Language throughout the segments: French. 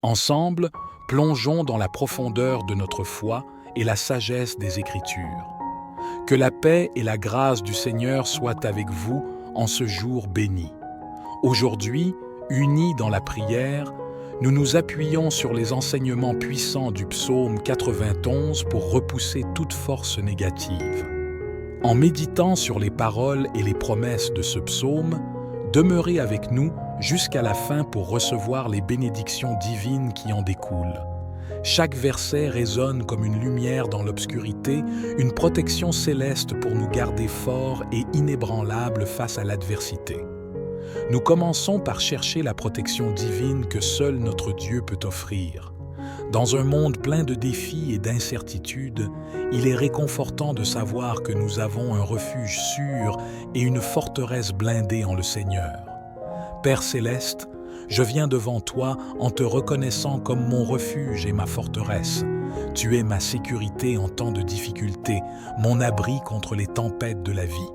Ensemble, plongeons dans la profondeur de notre foi et la sagesse des Écritures. Que la paix et la grâce du Seigneur soient avec vous en ce jour béni. Aujourd'hui, unis dans la prière, nous nous appuyons sur les enseignements puissants du psaume 91 pour repousser toute force négative. En méditant sur les paroles et les promesses de ce psaume, demeurez avec nous jusqu'à la fin pour recevoir les bénédictions divines qui en découlent. Chaque verset résonne comme une lumière dans l'obscurité, une protection céleste pour nous garder forts et inébranlables face à l'adversité. Nous commençons par chercher la protection divine que seul notre Dieu peut offrir. Dans un monde plein de défis et d'incertitudes, il est réconfortant de savoir que nous avons un refuge sûr et une forteresse blindée en le Seigneur. Père céleste, je viens devant toi en te reconnaissant comme mon refuge et ma forteresse. Tu es ma sécurité en temps de difficulté, mon abri contre les tempêtes de la vie.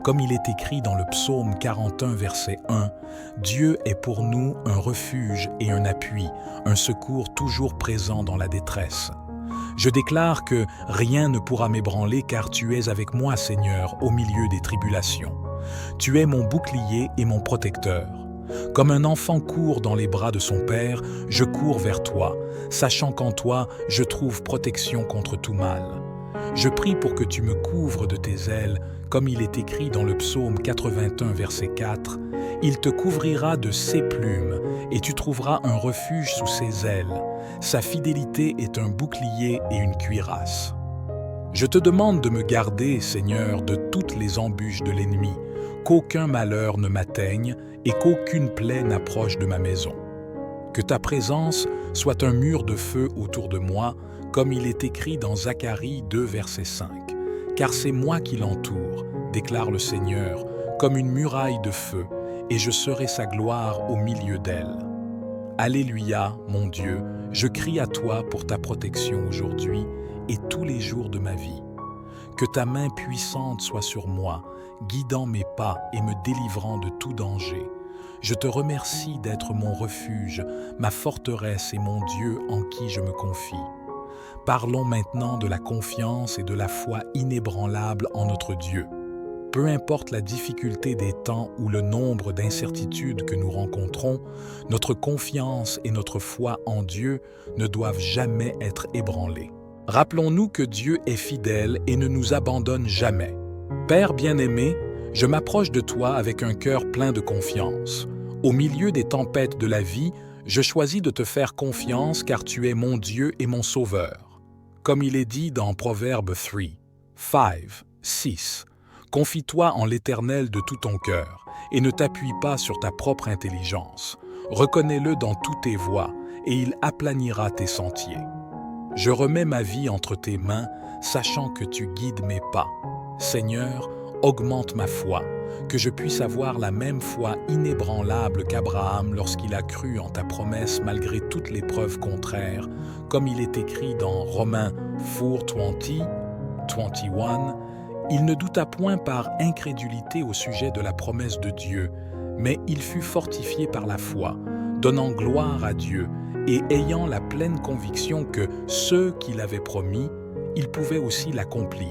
Comme il est écrit dans le psaume 41, verset 1, « Dieu est pour nous un refuge et un appui, un secours toujours présent dans la détresse. » Je déclare que rien ne pourra m'ébranler car tu es avec moi, Seigneur, au milieu des tribulations. Tu es mon bouclier et mon protecteur. Comme un enfant court dans les bras de son père, je cours vers toi, sachant qu'en toi, je trouve protection contre tout mal. Je prie pour que tu me couvres de tes ailes, comme il est écrit dans le psaume 81, verset 4, « Il te couvrira de ses plumes, et tu trouveras un refuge sous ses ailes. Sa fidélité est un bouclier et une cuirasse. » Je te demande de me garder, Seigneur, de toutes les embûches de l'ennemi, qu'aucun malheur ne m'atteigne et qu'aucune plaie n'approche de ma maison. Que ta présence soit un mur de feu autour de moi, comme il est écrit dans Zacharie 2, verset 5. Car c'est moi qui l'entoure, déclare le Seigneur, comme une muraille de feu, et je serai sa gloire au milieu d'elle. Alléluia, mon Dieu, je crie à toi pour ta protection aujourd'hui et tous les jours de ma vie. Que ta main puissante soit sur moi, guidant mes pas et me délivrant de tout danger. Je te remercie d'être mon refuge, ma forteresse et mon Dieu en qui je me confie. Parlons maintenant de la confiance et de la foi inébranlable en notre Dieu. Peu importe la difficulté des temps ou le nombre d'incertitudes que nous rencontrons, notre confiance et notre foi en Dieu ne doivent jamais être ébranlées. Rappelons-nous que Dieu est fidèle et ne nous abandonne jamais. Père bien-aimé, je m'approche de toi avec un cœur plein de confiance. Au milieu des tempêtes de la vie, je choisis de te faire confiance car tu es mon Dieu et mon Sauveur. Comme il est dit dans Proverbe 3, 5, 6, « Confie-toi en l'Éternel de tout ton cœur et ne t'appuie pas sur ta propre intelligence. Reconnais-le dans toutes tes voies et il aplanira tes sentiers. » Je remets ma vie entre tes mains, sachant que tu guides mes pas. Seigneur, augmente ma foi, que je puisse avoir la même foi inébranlable qu'Abraham lorsqu'il a cru en ta promesse malgré toutes les preuves contraires, comme il est écrit dans Romains 4:20, 21, « Il ne douta point par incrédulité au sujet de la promesse de Dieu, mais il fut fortifié par la foi, donnant gloire à Dieu, et ayant la pleine conviction que ceux qu'il avait promis, il pouvait aussi l'accomplir. »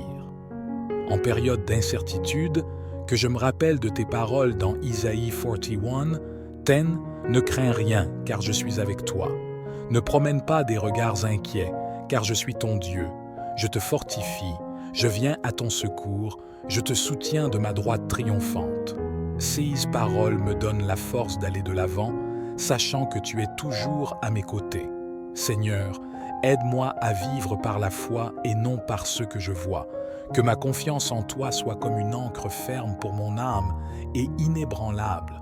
En période d'incertitude, que je me rappelle de tes paroles dans Isaïe 41, « Ten, ne crains rien, car je suis avec toi. Ne promène pas des regards inquiets, car je suis ton Dieu. Je te fortifie, je viens à ton secours, je te soutiens de ma droite triomphante. » Ces paroles me donnent la force d'aller de l'avant, sachant que tu es toujours à mes côtés. Seigneur, aide-moi à vivre par la foi et non par ce que je vois. Que ma confiance en toi soit comme une ancre ferme pour mon âme et inébranlable.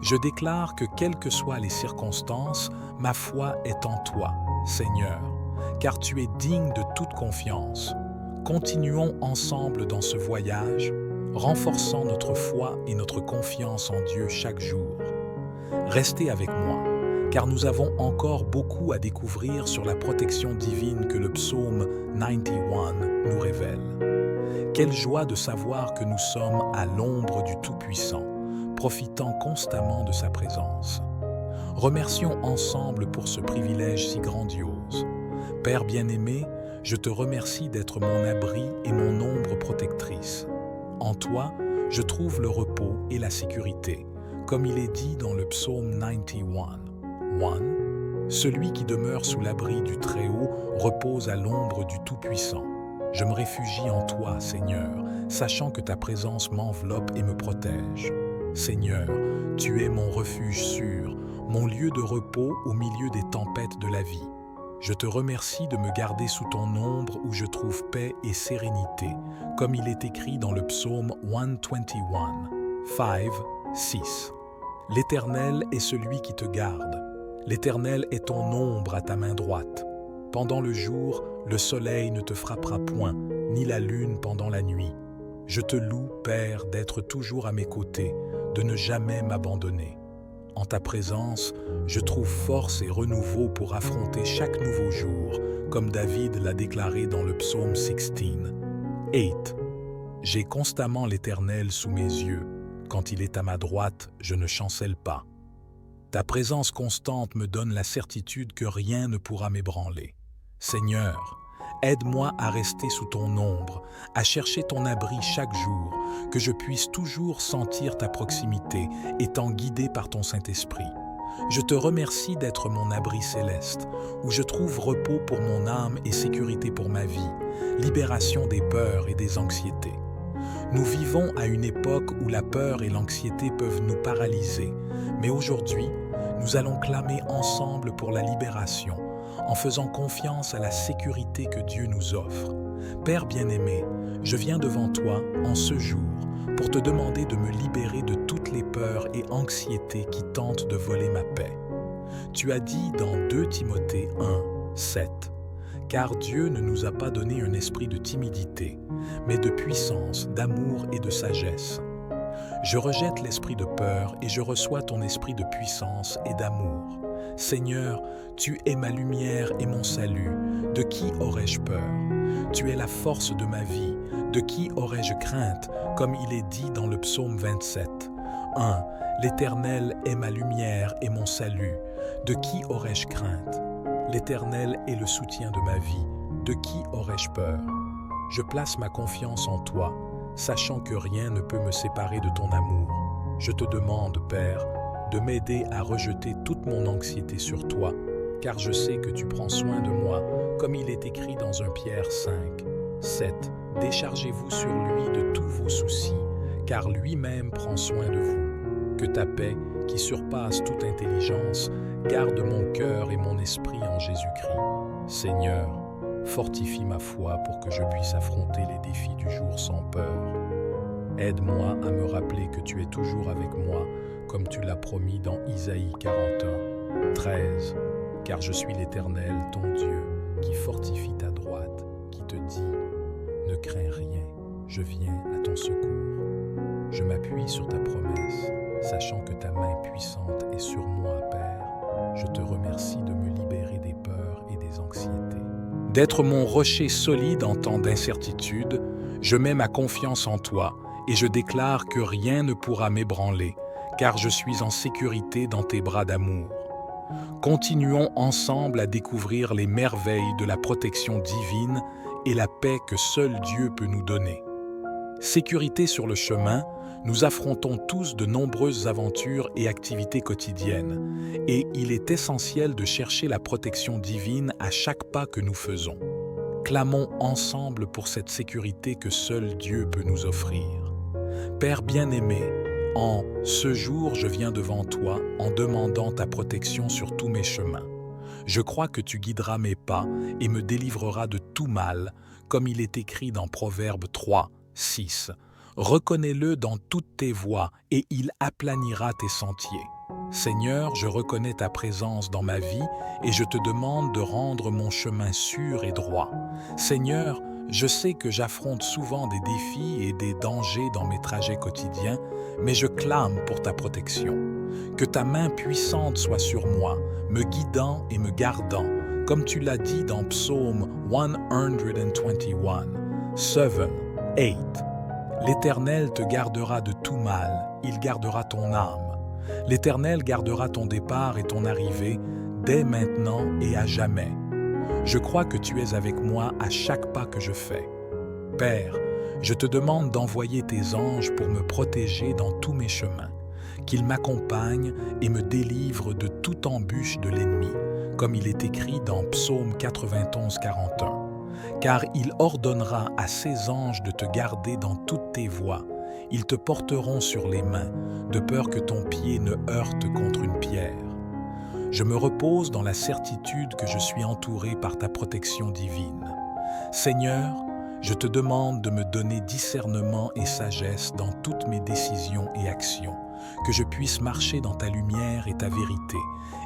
Je déclare que quelles que soient les circonstances, ma foi est en toi, Seigneur, car tu es digne de toute confiance. Continuons ensemble dans ce voyage, renforçant notre foi et notre confiance en Dieu chaque jour. Restez avec moi, car nous avons encore beaucoup à découvrir sur la protection divine que le psaume 91 nous révèle. Quelle joie de savoir que nous sommes à l'ombre du Tout-Puissant, profitant constamment de sa présence. Remercions ensemble pour ce privilège si grandiose. Père bien-aimé, je te remercie d'être mon abri et mon ombre protectrice. En toi, je trouve le repos et la sécurité, comme il est dit dans le psaume 91. 1. Celui qui demeure sous l'abri du Très-Haut repose à l'ombre du Tout-Puissant. Je me réfugie en toi, Seigneur, sachant que ta présence m'enveloppe et me protège. Seigneur, tu es mon refuge sûr, mon lieu de repos au milieu des tempêtes de la vie. Je te remercie de me garder sous ton ombre où je trouve paix et sérénité, comme il est écrit dans le psaume 121, 5, 6. L'Éternel est celui qui te garde. L'Éternel est ton ombre à ta main droite. Pendant le jour, le soleil ne te frappera point, ni la lune pendant la nuit. Je te loue, Père, d'être toujours à mes côtés, de ne jamais m'abandonner. En ta présence, je trouve force et renouveau pour affronter chaque nouveau jour, comme David l'a déclaré dans le psaume 16. 8. J'ai constamment l'Éternel sous mes yeux. Quand il est à ma droite, je ne chancelle pas. Ta présence constante me donne la certitude que rien ne pourra m'ébranler. Seigneur, aide-moi à rester sous ton ombre, à chercher ton abri chaque jour, que je puisse toujours sentir ta proximité, étant guidé par ton Saint-Esprit. Je te remercie d'être mon abri céleste, où je trouve repos pour mon âme et sécurité pour ma vie, libération des peurs et des anxiétés. Nous vivons à une époque où la peur et l'anxiété peuvent nous paralyser, mais aujourd'hui, nous allons clamer ensemble pour la libération, en faisant confiance à la sécurité que Dieu nous offre. Père bien-aimé, je viens devant toi en ce jour pour te demander de me libérer de toutes les peurs et anxiétés qui tentent de voler ma paix. Tu as dit dans 2 Timothée 1, 7, « Car Dieu ne nous a pas donné un esprit de timidité, mais de puissance, d'amour et de sagesse. » Je rejette l'esprit de peur et je reçois ton esprit de puissance et d'amour. Seigneur, tu es ma lumière et mon salut. De qui aurais-je peur? Tu es la force de ma vie. De qui aurais-je crainte, comme il est dit dans le psaume 27. 1. L'Éternel est ma lumière et mon salut. De qui aurais-je crainte? L'Éternel est le soutien de ma vie. De qui aurais-je peur? Je place ma confiance en toi, sachant que rien ne peut me séparer de ton amour. Je te demande, Père, de m'aider à rejeter toute mon anxiété sur toi, car je sais que tu prends soin de moi, comme il est écrit dans 1 Pierre 5, 7. Déchargez-vous sur lui de tous vos soucis, car lui-même prend soin de vous. Que ta paix, qui surpasse toute intelligence, garde mon cœur et mon esprit en Jésus-Christ. Seigneur, fortifie ma foi pour que je puisse affronter les défis du jour sans peur. Aide-moi à me rappeler que tu es toujours avec moi, comme tu l'as promis dans Isaïe 41, 13. Car je suis l'Éternel, ton Dieu, qui fortifie ta droite, qui te dit « Ne crains rien, je viens à ton secours. » Je m'appuie sur ta promesse, sachant que ta main puissante est sur moi, Père. Je te remercie de me libérer des peurs et des anxiétés. D'être mon rocher solide en temps d'incertitude, je mets ma confiance en toi et je déclare que rien ne pourra m'ébranler, car je suis en sécurité dans tes bras d'amour. Continuons ensemble à découvrir les merveilles de la protection divine et la paix que seul Dieu peut nous donner. Sécurité sur le chemin, nous affrontons tous de nombreuses aventures et activités quotidiennes, et il est essentiel de chercher la protection divine à chaque pas que nous faisons. Clamons ensemble pour cette sécurité que seul Dieu peut nous offrir. Père bien-aimé, en ce jour, je viens devant toi en demandant ta protection sur tous mes chemins. Je crois que tu guideras mes pas et me délivreras de tout mal, comme il est écrit dans Proverbe 3, 6. Reconnais-le dans toutes tes voies et il aplanira tes sentiers. Seigneur, je reconnais ta présence dans ma vie et je te demande de rendre mon chemin sûr et droit. Seigneur, je sais que j'affronte souvent des défis et des dangers dans mes trajets quotidiens, mais je clame pour ta protection. Que ta main puissante soit sur moi, me guidant et me gardant, comme tu l'as dit dans Psaume 121, 7, 8. L'Éternel te gardera de tout mal, il gardera ton âme. L'Éternel gardera ton départ et ton arrivée dès maintenant et à jamais. Je crois que tu es avec moi à chaque pas que je fais. Père, je te demande d'envoyer tes anges pour me protéger dans tous mes chemins, qu'ils m'accompagnent et me délivrent de toute embûche de l'ennemi, comme il est écrit dans Psaume 91, 41. Car il ordonnera à ses anges de te garder dans toutes tes voies. Ils te porteront sur les mains, de peur que ton pied ne heurte contre une pierre. Je me repose dans la certitude que je suis entouré par ta protection divine. Seigneur, je te demande de me donner discernement et sagesse dans toutes mes décisions et actions, que je puisse marcher dans ta lumière et ta vérité,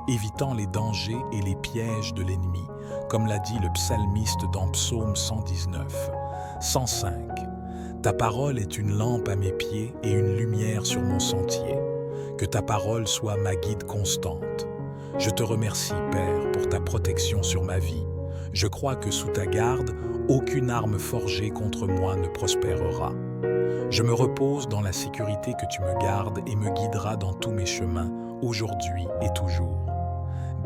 évitant les dangers et les pièges de l'ennemi, comme l'a dit le psalmiste dans Psaume 119. 105. Ta parole est une lampe à mes pieds et une lumière sur mon sentier. Que ta parole soit ma guide constante. Je te remercie, Père, pour ta protection sur ma vie. Je crois que sous ta garde, aucune arme forgée contre moi ne prospérera. Je me repose dans la sécurité que tu me gardes et me guideras dans tous mes chemins, aujourd'hui et toujours.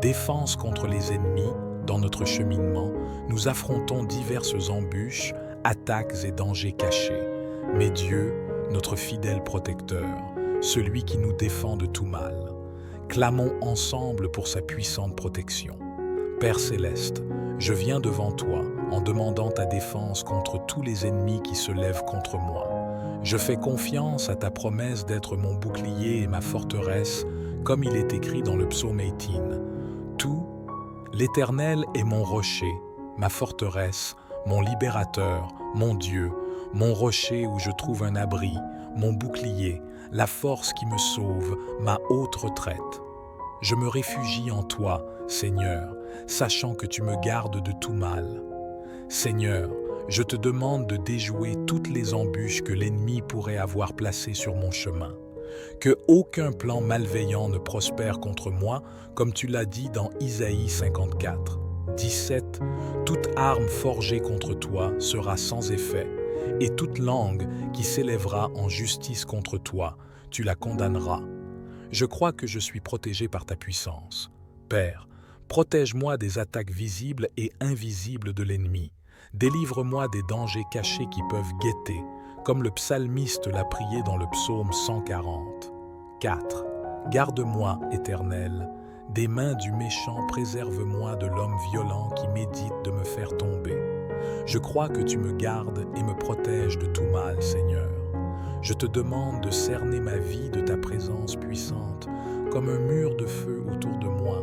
Défense contre les ennemis, dans notre cheminement, nous affrontons diverses embûches, attaques et dangers cachés. Mais Dieu, notre fidèle protecteur, celui qui nous défend de tout mal, clamons ensemble pour sa puissante protection. Père céleste, je viens devant toi en demandant ta défense contre tous les ennemis qui se lèvent contre moi. Je fais confiance à ta promesse d'être mon bouclier et ma forteresse, comme il est écrit dans le psaume 18. Tout, l'Éternel est mon rocher, ma forteresse, mon libérateur, mon Dieu, mon rocher où je trouve un abri, mon bouclier, la force qui me sauve, ma haute retraite. Je me réfugie en toi, Seigneur, sachant que tu me gardes de tout mal. Seigneur, je te demande de déjouer toutes les embûches que l'ennemi pourrait avoir placées sur mon chemin. Que aucun plan malveillant ne prospère contre moi, comme tu l'as dit dans Isaïe 54. 17. Toute arme forgée contre toi sera sans effet, et toute langue qui s'élèvera en justice contre toi, tu la condamneras. Je crois que je suis protégé par ta puissance. Père, protège-moi des attaques visibles et invisibles de l'ennemi. Délivre-moi des dangers cachés qui peuvent guetter, comme le psalmiste l'a prié dans le psaume 140. 4. Garde-moi, Éternel, des mains du méchant, préserve-moi de l'homme violent qui médite de me faire tomber. Je crois que tu me gardes et me protèges de tout mal, Seigneur. Je te demande de cerner ma vie de ta présence puissante, comme un mur de feu autour de moi,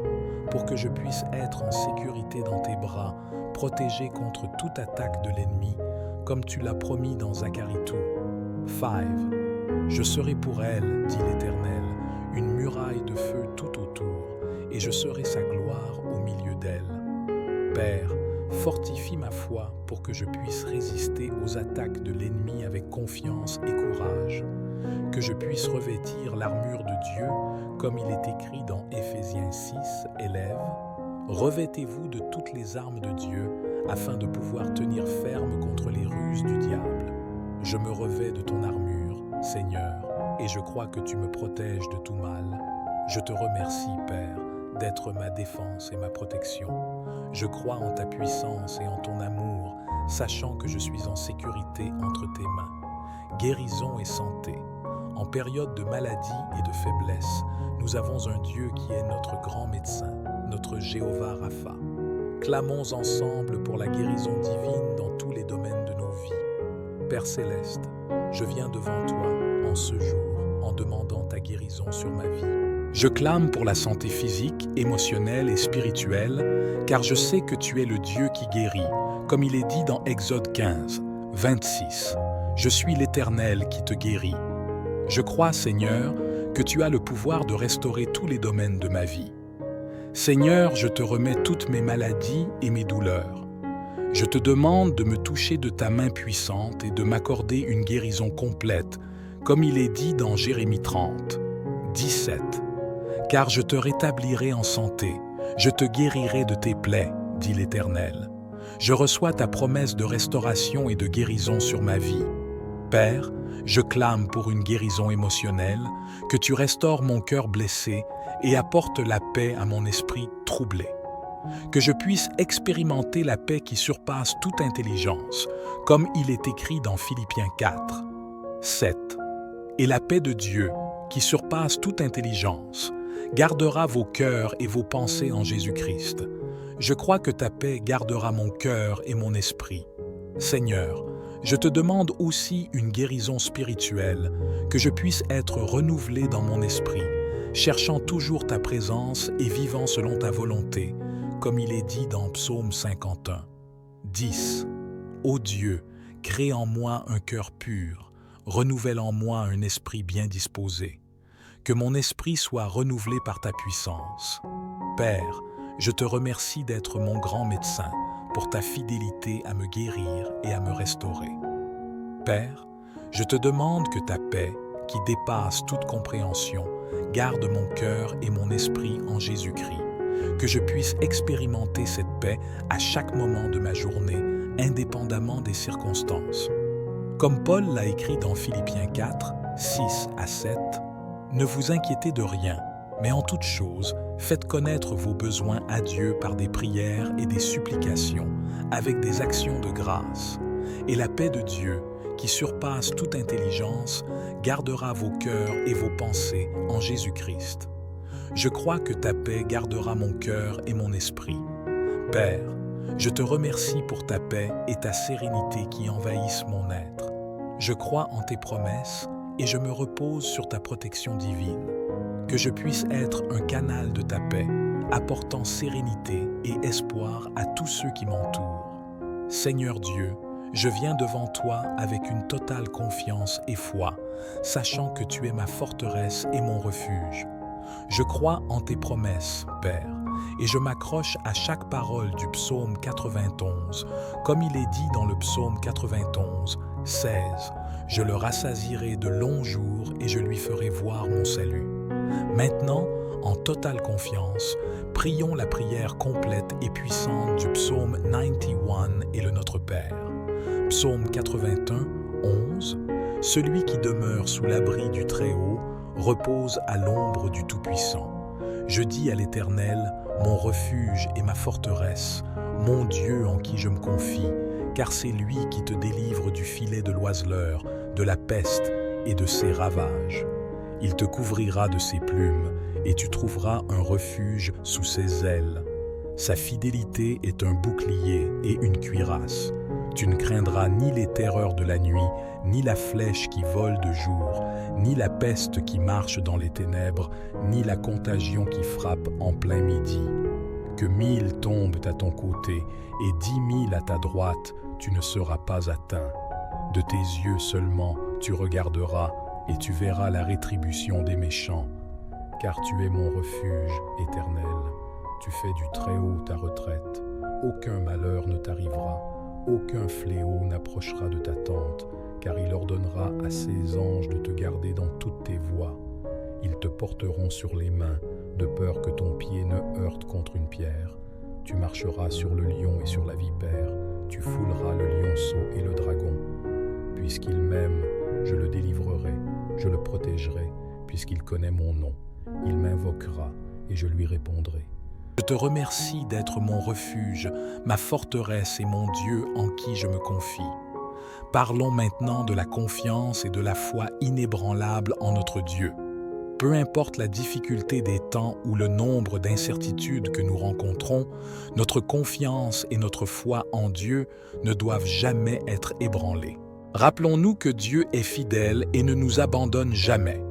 pour que je puisse être en sécurité dans tes bras, protégé contre toute attaque de l'ennemi, comme tu l'as promis dans Zacharie 2. 5. Je serai pour elle, dit l'Éternel, une muraille de feu tout autour, et je serai sa gloire au milieu d'elle. Père, fortifie ma foi pour que je puisse résister aux attaques de l'ennemi avec confiance et courage, que je puisse revêtir l'armure de Dieu, comme il est écrit dans Éphésiens 6, élèves. Revêtez-vous de toutes les armes de Dieu, afin de pouvoir tenir ferme contre les ruses du diable. Je me revêts de ton armure, Seigneur, et je crois que tu me protèges de tout mal. Je te remercie, Père, d'être ma défense et ma protection. Je crois en ta puissance et en ton amour, sachant que je suis en sécurité entre tes mains. Guérison et santé. En période de maladie et de faiblesse, nous avons un Dieu qui est notre grand médecin, notre Jéhovah Rapha. Clamons ensemble pour la guérison divine dans tous les domaines de nos vies. Père céleste, je viens devant toi en ce jour en demandant ta guérison sur ma vie. Je clame pour la santé physique, émotionnelle et spirituelle, car je sais que tu es le Dieu qui guérit, comme il est dit dans Exode 15, 26. Je suis l'Éternel qui te guérit. Je crois, Seigneur, que tu as le pouvoir de restaurer tous les domaines de ma vie. Seigneur, je te remets toutes mes maladies et mes douleurs. Je te demande de me toucher de ta main puissante et de m'accorder une guérison complète, comme il est dit dans Jérémie 30, 17. Car je te rétablirai en santé, je te guérirai de tes plaies, dit l'Éternel. Je reçois ta promesse de restauration et de guérison sur ma vie. Père, je clame pour une guérison émotionnelle, que tu restaures mon cœur blessé et apportes la paix à mon esprit troublé. Que je puisse expérimenter la paix qui surpasse toute intelligence, comme il est écrit dans Philippiens 4, 7. Et la paix de Dieu, qui surpasse toute intelligence, gardera vos cœurs et vos pensées en Jésus-Christ. Je crois que ta paix gardera mon cœur et mon esprit. Seigneur, je te demande aussi une guérison spirituelle, que je puisse être renouvelé dans mon esprit, cherchant toujours ta présence et vivant selon ta volonté, comme il est dit dans Psaume 51. 10. Ô Dieu, crée en moi un cœur pur, renouvelle en moi un esprit bien disposé. Que mon esprit soit renouvelé par ta puissance. Père, je te remercie d'être mon grand médecin, pour ta fidélité à me guérir et à me restaurer. Père, je te demande que ta paix, qui dépasse toute compréhension, garde mon cœur et mon esprit en Jésus-Christ, que je puisse expérimenter cette paix à chaque moment de ma journée, indépendamment des circonstances. Comme Paul l'a écrit dans Philippiens 4, 6 à 7, « Ne vous inquiétez de rien, mais en toute chose, faites connaître vos besoins à Dieu par des prières et des supplications, avec des actions de grâce. Et la paix de Dieu, qui surpasse toute intelligence, gardera vos cœurs et vos pensées en Jésus-Christ. Je crois que ta paix gardera mon cœur et mon esprit. Père, je te remercie pour ta paix et ta sérénité qui envahissent mon être. Je crois en tes promesses et je me repose sur ta protection divine. Que je puisse être un canal de ta paix, apportant sérénité et espoir à tous ceux qui m'entourent. Seigneur Dieu, je viens devant toi avec une totale confiance et foi, sachant que tu es ma forteresse et mon refuge. Je crois en tes promesses, Père, et je m'accroche à chaque parole du psaume 91, comme il est dit dans le psaume 91, 16. Je le rassasierai de longs jours et je lui ferai voir mon salut. Maintenant, en totale confiance, prions la prière complète et puissante du psaume 91 et le Notre Père. Psaume 81, 11. Celui qui demeure sous l'abri du Très-Haut repose à l'ombre du Tout-Puissant. Je dis à l'Éternel, mon refuge et ma forteresse, mon Dieu en qui je me confie, car c'est lui qui te délivre du filet de l'oiseleur, de la peste et de ses ravages. Il te couvrira de ses plumes, et tu trouveras un refuge sous ses ailes. Sa fidélité est un bouclier et une cuirasse. Tu ne craindras ni les terreurs de la nuit, ni la flèche qui vole de jour, ni la peste qui marche dans les ténèbres, ni la contagion qui frappe en plein midi. Que 1000 tombent à ton côté et 10 000 à ta droite, tu ne seras pas atteint. De tes yeux seulement tu regarderas et tu verras la rétribution des méchants. Car tu es mon refuge éternel. Tu fais du Très-Haut ta retraite. Aucun malheur ne t'arrivera. Aucun fléau n'approchera de ta tente, car il ordonnera à ses anges de te garder dans toutes tes voies. Ils te porteront sur les mains, de peur que ton pied ne heurte contre une pierre. Tu marcheras sur le lion et sur la vipère, tu fouleras le lionceau et le dragon. Puisqu'il m'aime, je le délivrerai, je le protégerai, puisqu'il connaît mon nom. Il m'invoquera et je lui répondrai. Je te remercie d'être mon refuge, ma forteresse et mon Dieu en qui je me confie. Parlons maintenant de la confiance et de la foi inébranlable en notre Dieu. Peu importe la difficulté des temps ou le nombre d'incertitudes que nous rencontrons, notre confiance et notre foi en Dieu ne doivent jamais être ébranlées. Rappelons-nous que Dieu est fidèle et ne nous abandonne jamais.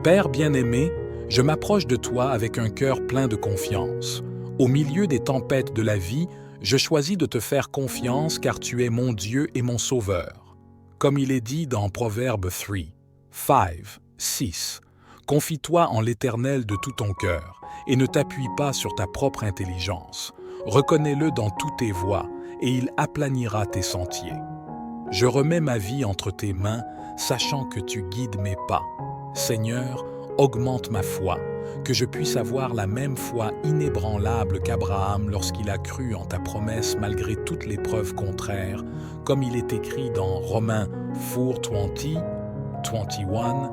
Père bien-aimé, je m'approche de toi avec un cœur plein de confiance. Au milieu des tempêtes de la vie, je choisis de te faire confiance car tu es mon Dieu et mon Sauveur. Comme il est dit dans Proverbe 6, confie-toi en l'Éternel de tout ton cœur et ne t'appuie pas sur ta propre intelligence. Reconnais-le dans toutes tes voies et il aplanira tes sentiers. Je remets ma vie entre tes mains, sachant que tu guides mes pas. Seigneur, augmente ma foi, que je puisse avoir la même foi inébranlable qu'Abraham lorsqu'il a cru en ta promesse malgré toutes les preuves contraires, comme il est écrit dans Romains 4:20, 21,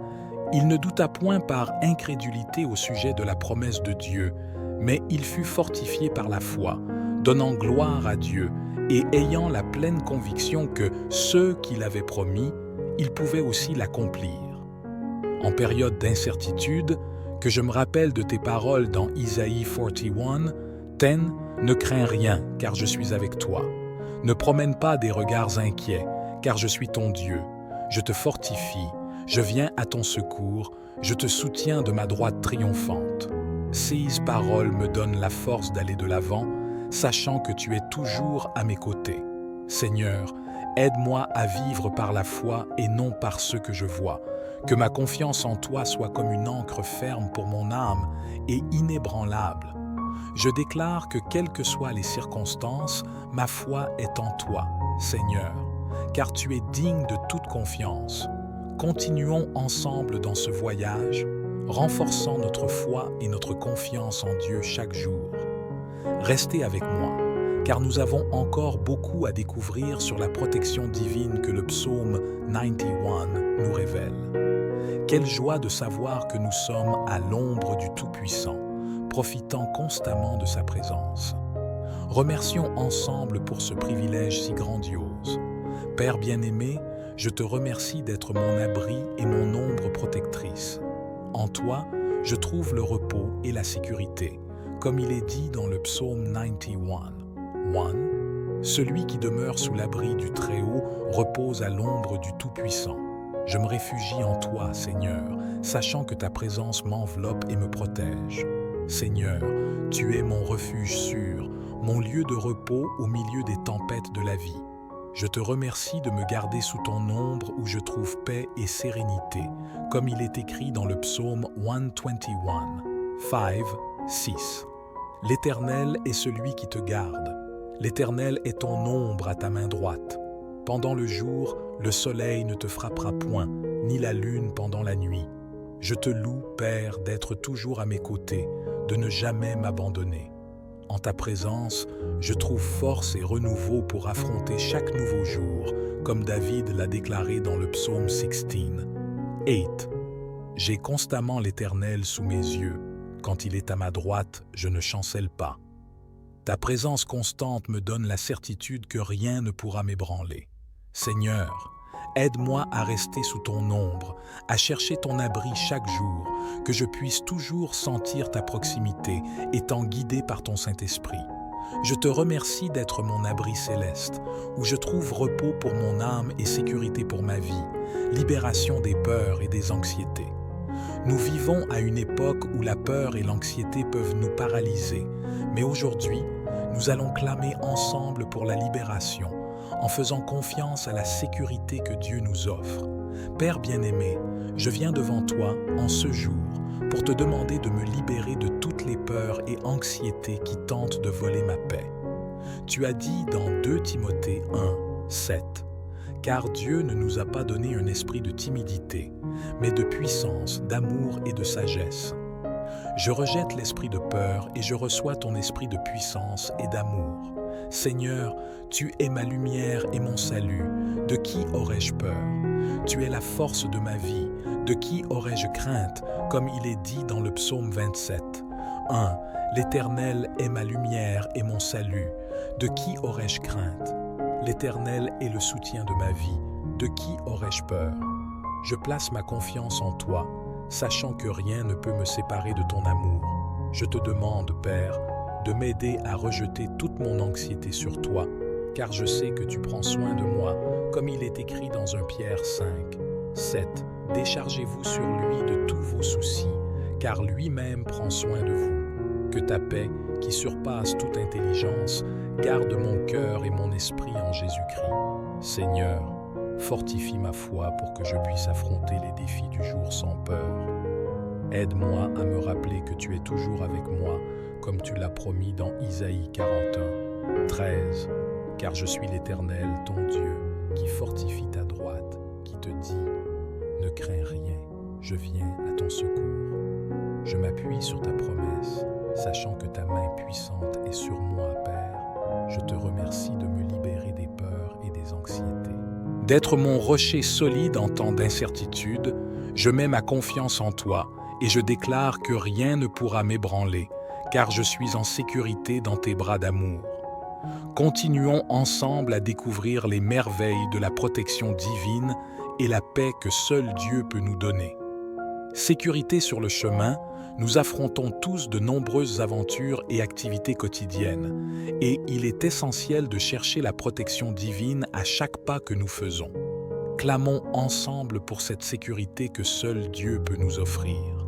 il ne douta point par incrédulité au sujet de la promesse de Dieu, mais il fut fortifié par la foi, donnant gloire à Dieu et ayant la pleine conviction que ce qu'il avait promis, il pouvait aussi l'accomplir. En période d'incertitude, que je me rappelle de tes paroles dans Isaïe 41, 10, ne crains rien, car je suis avec toi. Ne promène pas des regards inquiets, car je suis ton Dieu. Je te fortifie, je viens à ton secours, je te soutiens de ma droite triomphante. Ces paroles me donnent la force d'aller de l'avant, sachant que tu es toujours à mes côtés. Seigneur, aide-moi à vivre par la foi et non par ce que je vois. Que ma confiance en toi soit comme une ancre ferme pour mon âme et inébranlable. Je déclare que quelles que soient les circonstances, ma foi est en toi, Seigneur, car tu es digne de toute confiance. Continuons ensemble dans ce voyage, renforçant notre foi et notre confiance en Dieu chaque jour. Restez avec moi, car nous avons encore beaucoup à découvrir sur la protection divine que le psaume 91 nous révèle. Quelle joie de savoir que nous sommes à l'ombre du Tout-Puissant, profitant constamment de sa présence. Remercions ensemble pour ce privilège si grandiose. Père bien-aimé, je te remercie d'être mon abri et mon ombre protectrice. En toi, je trouve le repos et la sécurité, comme il est dit dans le psaume 91. 1. Celui qui demeure sous l'abri du Très-Haut repose à l'ombre du Tout-Puissant. Je me réfugie en toi, Seigneur, sachant que ta présence m'enveloppe et me protège. Seigneur, tu es mon refuge sûr, mon lieu de repos au milieu des tempêtes de la vie. Je te remercie de me garder sous ton ombre où je trouve paix et sérénité, comme il est écrit dans le psaume 121, 5, 6. L'Éternel est celui qui te garde. L'Éternel est ton ombre à ta main droite. Pendant le jour, le soleil ne te frappera point, ni la lune pendant la nuit. Je te loue, Père, d'être toujours à mes côtés, de ne jamais m'abandonner. En ta présence, je trouve force et renouveau pour affronter chaque nouveau jour, comme David l'a déclaré dans le psaume 16. 8. J'ai constamment l'Éternel sous mes yeux. Quand il est à ma droite, je ne chancelle pas. Ta présence constante me donne la certitude que rien ne pourra m'ébranler. Seigneur, aide-moi à rester sous ton ombre, à chercher ton abri chaque jour, que je puisse toujours sentir ta proximité, étant guidé par ton Saint-Esprit. Je te remercie d'être mon abri céleste, où je trouve repos pour mon âme et sécurité pour ma vie, libération des peurs et des anxiétés. Nous vivons à une époque où la peur et l'anxiété peuvent nous paralyser, mais aujourd'hui, nous allons clamer ensemble pour la libération, en faisant confiance à la sécurité que Dieu nous offre. Père bien-aimé, je viens devant toi en ce jour pour te demander de me libérer de toutes les peurs et anxiétés qui tentent de voler ma paix. Tu as dit dans 2 Timothée 1, 7, « Car Dieu ne nous a pas donné un esprit de timidité, mais de puissance, d'amour et de sagesse. » Je rejette l'esprit de peur et je reçois ton esprit de puissance et d'amour. Seigneur, tu es ma lumière et mon salut. De qui aurais-je peur? Tu es la force de ma vie. De qui aurais-je crainte, comme il est dit dans le psaume 27. 1. L'Éternel est ma lumière et mon salut. De qui aurais-je crainte? L'Éternel est le soutien de ma vie. De qui aurais-je peur? Je place ma confiance en toi, sachant que rien ne peut me séparer de ton amour. Je te demande, Père, de m'aider à rejeter toute mon anxiété sur toi, car je sais que tu prends soin de moi, comme il est écrit dans 1 Pierre 5, 7. Déchargez-vous sur lui de tous vos soucis, car lui-même prend soin de vous. Que ta paix, qui surpasse toute intelligence, garde mon cœur et mon esprit en Jésus-Christ. Seigneur, fortifie ma foi pour que je puisse affronter les défis du jour sans peur. Aide-moi à me rappeler que tu es toujours avec moi, comme tu l'as promis dans Isaïe 41, 13. Car je suis l'Éternel, ton Dieu, qui fortifie ta droite, qui te dit « Ne crains rien, je viens à ton secours. » Je m'appuie sur ta promesse, sachant que ta main puissante est sur moi, Père. Je te remercie de me libérer des peurs et des anxiétés. D'être mon rocher solide en temps d'incertitude, je mets ma confiance en toi et je déclare que rien ne pourra m'ébranler, car je suis en sécurité dans tes bras d'amour. Continuons ensemble à découvrir les merveilles de la protection divine et la paix que seul Dieu peut nous donner. Sécurité sur le chemin, nous affrontons tous de nombreuses aventures et activités quotidiennes, et il est essentiel de chercher la protection divine à chaque pas que nous faisons. Clamons ensemble pour cette sécurité que seul Dieu peut nous offrir.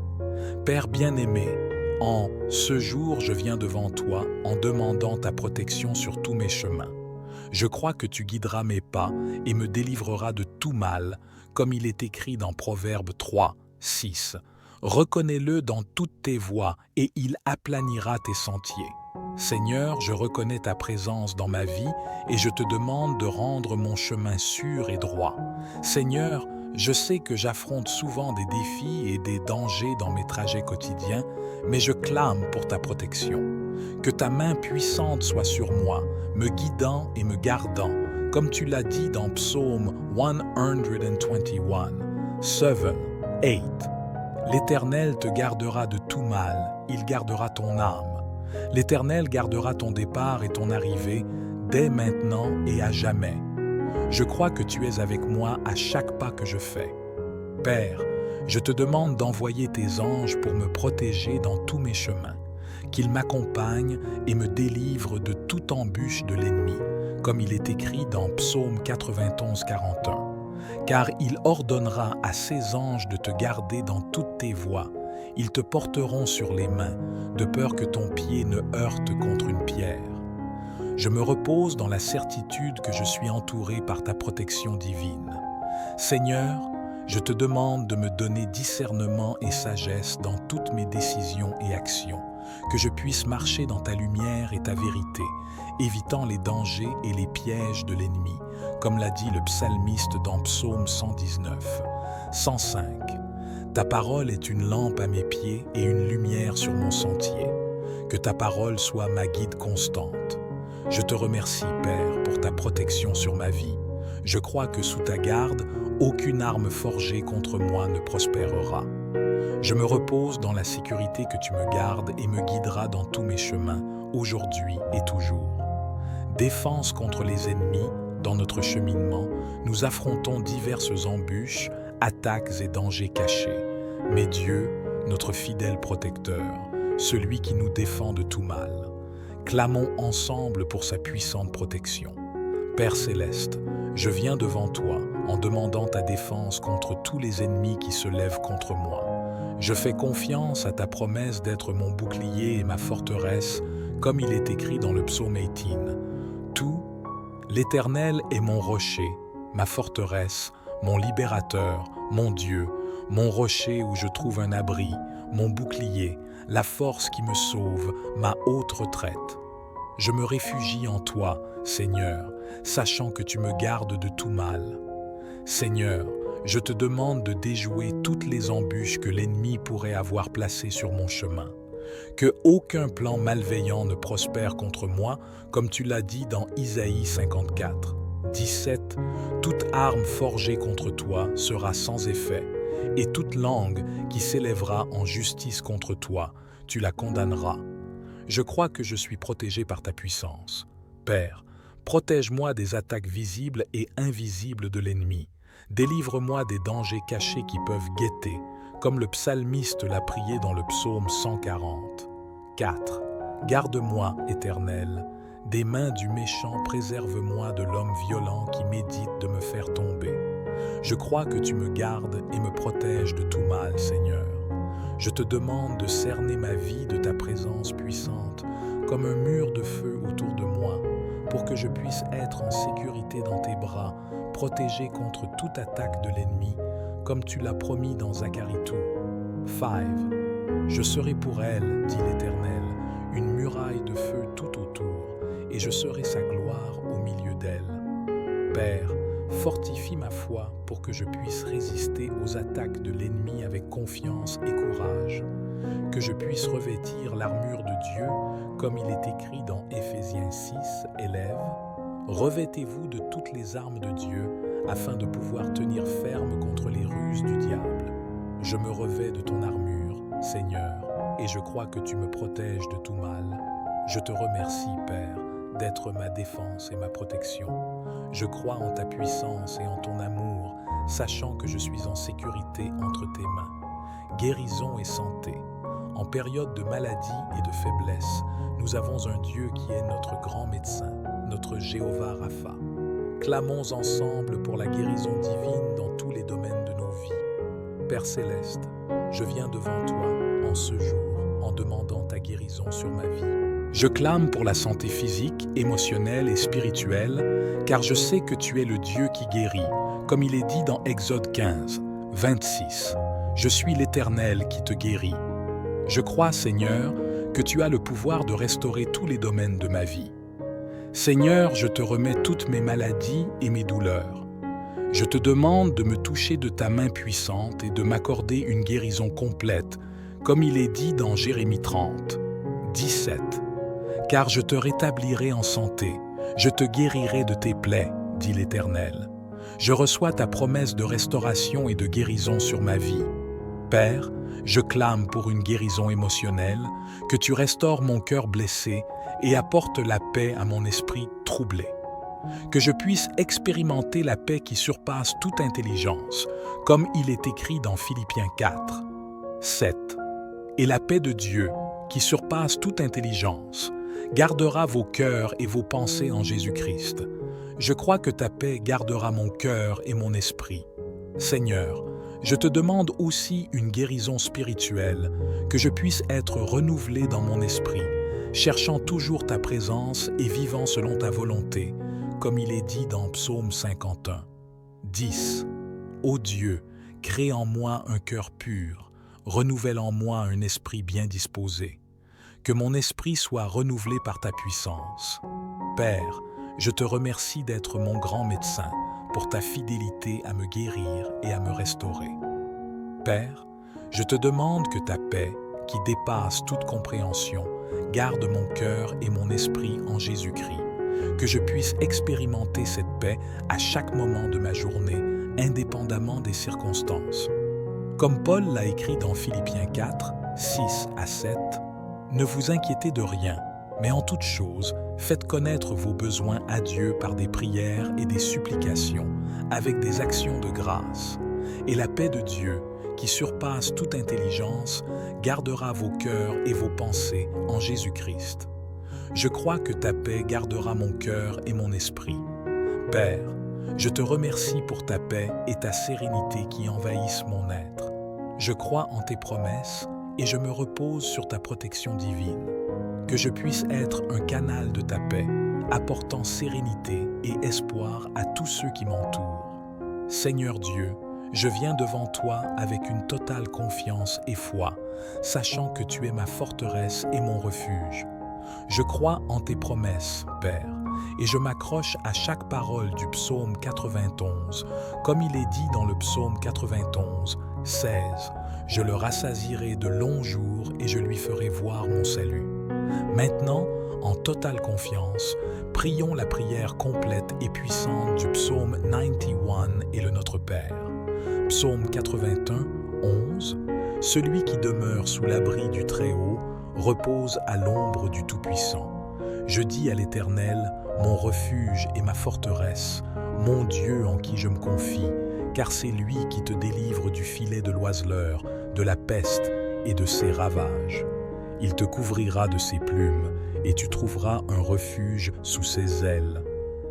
Père bien-aimé, en ce jour, je viens devant toi en demandant ta protection sur tous mes chemins. Je crois que tu guideras mes pas et me délivreras de tout mal, comme il est écrit dans Proverbe 3, 6. Reconnais-le dans toutes tes voies et il aplanira tes sentiers. Seigneur, je reconnais ta présence dans ma vie et je te demande de rendre mon chemin sûr et droit. Seigneur, je sais que j'affronte souvent des défis et des dangers dans mes trajets quotidiens, mais je clame pour ta protection. Que ta main puissante soit sur moi, me guidant et me gardant, comme tu l'as dit dans Psaume 121, 7, 8. L'Éternel te gardera de tout mal, il gardera ton âme. L'Éternel gardera ton départ et ton arrivée, dès maintenant et à jamais. Je crois que tu es avec moi à chaque pas que je fais. Père, je te demande d'envoyer tes anges pour me protéger dans tous mes chemins, qu'ils m'accompagnent et me délivrent de toute embûche de l'ennemi, comme il est écrit dans Psaume 91, 41. Car il ordonnera à ses anges de te garder dans toutes tes voies. Ils te porteront sur les mains, de peur que ton pied ne heurte contre une pierre. Je me repose dans la certitude que je suis entouré par ta protection divine. Seigneur, je te demande de me donner discernement et sagesse dans toutes mes décisions et actions, que je puisse marcher dans ta lumière et ta vérité, évitant les dangers et les pièges de l'ennemi, comme l'a dit le psalmiste dans Psaume 119, 105. Ta parole est une lampe à mes pieds et une lumière sur mon sentier. Que ta parole soit ma guide constante. Je te remercie, Père, pour ta protection sur ma vie. Je crois que sous ta garde, aucune arme forgée contre moi ne prospérera. Je me repose dans la sécurité que tu me gardes et me guideras dans tous mes chemins, aujourd'hui et toujours. Défense contre les ennemis, dans notre cheminement, nous affrontons diverses embûches, attaques et dangers cachés. Mais Dieu, notre fidèle protecteur, celui qui nous défend de tout mal, clamons ensemble pour sa puissante protection. Père céleste, je viens devant toi en demandant ta défense contre tous les ennemis qui se lèvent contre moi. Je fais confiance à ta promesse d'être mon bouclier et ma forteresse, comme il est écrit dans le Psaume 18. Tout, l'Éternel est mon rocher, ma forteresse, mon libérateur, mon Dieu, mon rocher où je trouve un abri, mon bouclier, la force qui me sauve, ma haute retraite. Je me réfugie en toi, Seigneur, sachant que tu me gardes de tout mal. Seigneur, je te demande de déjouer toutes les embûches que l'ennemi pourrait avoir placées sur mon chemin. Que aucun plan malveillant ne prospère contre moi, comme tu l'as dit dans Isaïe 54, 17. Toute arme forgée contre toi sera sans effet, et toute langue qui s'élèvera en justice contre toi, tu la condamneras. Je crois que je suis protégé par ta puissance. Père, protège-moi des attaques visibles et invisibles de l'ennemi. Délivre-moi des dangers cachés qui peuvent guetter, comme le psalmiste l'a prié dans le psaume 140. 4. Garde-moi, Éternel, des mains du méchant, préserve-moi de l'homme violent qui médite de me faire tomber. Je crois que tu me gardes et me protèges de tout mal, Seigneur. Je te demande de cerner ma vie de ta présence puissante, comme un mur de feu autour de moi, pour que je puisse être en sécurité dans tes bras, protégé contre toute attaque de l'ennemi, comme tu l'as promis dans Zacharie 2. 5. Je serai pour elle, dit l'Éternel, une muraille de feu tout autour, et je serai sa gloire au milieu d'elle. Père, fortifie ma foi pour que je puisse résister aux attaques de l'ennemi avec confiance et courage, que je puisse revêtir l'armure de Dieu, comme il est écrit dans Éphésiens 6, élèves. Revêtez-vous de toutes les armes de Dieu, afin de pouvoir tenir ferme contre les ruses du diable. Je me revêts de ton armure, Seigneur, et je crois que tu me protèges de tout mal. Je te remercie, Père, d'être ma défense et ma protection. Je crois en ta puissance et en ton amour, sachant que je suis en sécurité entre tes mains. Guérison et santé. En période de maladie et de faiblesse, nous avons un Dieu qui est notre grand médecin, notre Jéhovah Rapha. Clamons ensemble pour la guérison divine dans tous les domaines de nos vies. Père Céleste, je viens devant toi en ce jour en demandant ta guérison sur ma vie. Je clame pour la santé physique, émotionnelle et spirituelle, car je sais que tu es le Dieu qui guérit, comme il est dit dans Exode 15, 26. Je suis l'Éternel qui te guérit. Je crois, Seigneur, que tu as le pouvoir de restaurer tous les domaines de ma vie. Seigneur, je te remets toutes mes maladies et mes douleurs. Je te demande de me toucher de ta main puissante et de m'accorder une guérison complète, comme il est dit dans Jérémie 30, 17. Car je te rétablirai en santé, je te guérirai de tes plaies, dit l'Éternel. Je reçois ta promesse de restauration et de guérison sur ma vie. Père, je clame pour une guérison émotionnelle, que tu restaures mon cœur blessé et apportes la paix à mon esprit troublé. Que je puisse expérimenter la paix qui surpasse toute intelligence, comme il est écrit dans Philippiens 4, 7. Et la paix de Dieu, qui surpasse toute intelligence, gardera vos cœurs et vos pensées en Jésus-Christ. Je crois que ta paix gardera mon cœur et mon esprit. Seigneur, je te demande aussi une guérison spirituelle, que je puisse être renouvelé dans mon esprit, cherchant toujours ta présence et vivant selon ta volonté, comme il est dit dans Psaume 51, 10. Ô Dieu, crée en moi un cœur pur, renouvelle en moi un esprit bien disposé. Que mon esprit soit renouvelé par ta puissance. Père, je te remercie d'être mon grand médecin, pour ta fidélité à me guérir et à me restaurer. Père, je te demande que ta paix, qui dépasse toute compréhension, garde mon cœur et mon esprit en Jésus-Christ, que je puisse expérimenter cette paix à chaque moment de ma journée, indépendamment des circonstances. Comme Paul l'a écrit dans Philippiens 4, 6 à 7, « Ne vous inquiétez de rien, mais en toute chose, faites connaître vos besoins à Dieu par des prières et des supplications, avec des actions de grâce. Et la paix de Dieu, qui surpasse toute intelligence, gardera vos cœurs et vos pensées en Jésus-Christ. Je crois que ta paix gardera mon cœur et mon esprit. Père, je te remercie pour ta paix et ta sérénité qui envahissent mon être. Je crois en tes promesses et je me repose sur ta protection divine. Que je puisse être un canal de ta paix, apportant sérénité et espoir à tous ceux qui m'entourent. Seigneur Dieu, je viens devant toi avec une totale confiance et foi, sachant que tu es ma forteresse et mon refuge. Je crois en tes promesses, Père, et je m'accroche à chaque parole du psaume 91, comme il est dit dans le psaume 91, 16. Je le rassasierai de longs jours et je lui ferai voir mon salut. Maintenant, en totale confiance, prions la prière complète et puissante du psaume 91 et le Notre Père. Psaume 81, 11. Celui qui demeure sous l'abri du Très-Haut repose à l'ombre du Tout-Puissant. Je dis à l'Éternel, mon refuge et ma forteresse, mon Dieu en qui je me confie, car c'est lui qui te délivre du filet de l'oiseleur, de la peste et de ses ravages. Il te couvrira de ses plumes, et tu trouveras un refuge sous ses ailes.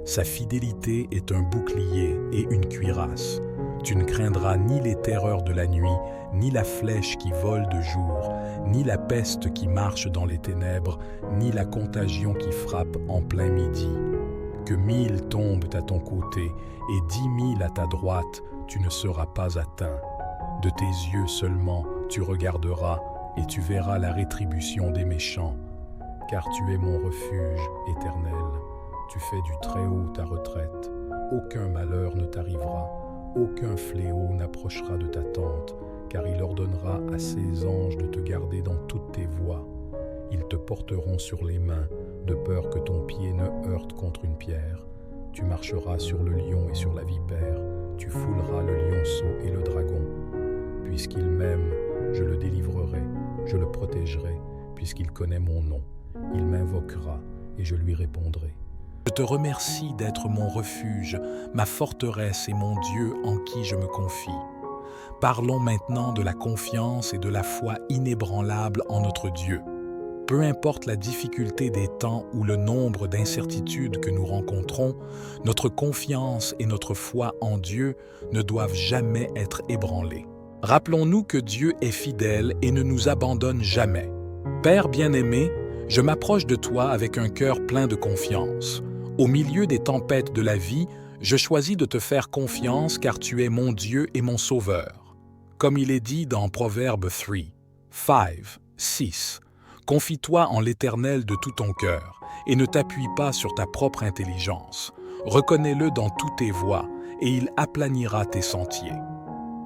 Sa fidélité est un bouclier et une cuirasse. Tu ne craindras ni les terreurs de la nuit, ni la flèche qui vole de jour, ni la peste qui marche dans les ténèbres, ni la contagion qui frappe en plein midi. Que 1000 tombent à ton côté et 10 000 à ta droite, tu ne seras pas atteint. De tes yeux seulement tu regarderas et tu verras la rétribution des méchants. Car tu es mon refuge éternel. Tu fais du Très-Haut ta retraite. Aucun malheur ne t'arrivera. Aucun fléau n'approchera de ta tente, car il ordonnera à ses anges de te garder dans toutes tes voies. Ils te porteront sur les mains, de peur que ton pied ne heurte contre une pierre. Tu marcheras sur le lion et sur la vipère, tu fouleras le lionceau et le dragon. Puisqu'il m'aime, je le délivrerai, je le protégerai, puisqu'il connaît mon nom. Il m'invoquera et je lui répondrai. Je te remercie d'être mon refuge, ma forteresse et mon Dieu en qui je me confie. Parlons maintenant de la confiance et de la foi inébranlable en notre Dieu. Peu importe la difficulté des temps ou le nombre d'incertitudes que nous rencontrons, notre confiance et notre foi en Dieu ne doivent jamais être ébranlées. Rappelons-nous que Dieu est fidèle et ne nous abandonne jamais. Père bien-aimé, je m'approche de toi avec un cœur plein de confiance. Au milieu des tempêtes de la vie, je choisis de te faire confiance car tu es mon Dieu et mon Sauveur. Comme il est dit dans Proverbe 3:6, confie-toi en l'Éternel de tout ton cœur et ne t'appuie pas sur ta propre intelligence. Reconnais-le dans toutes tes voies et il aplanira tes sentiers.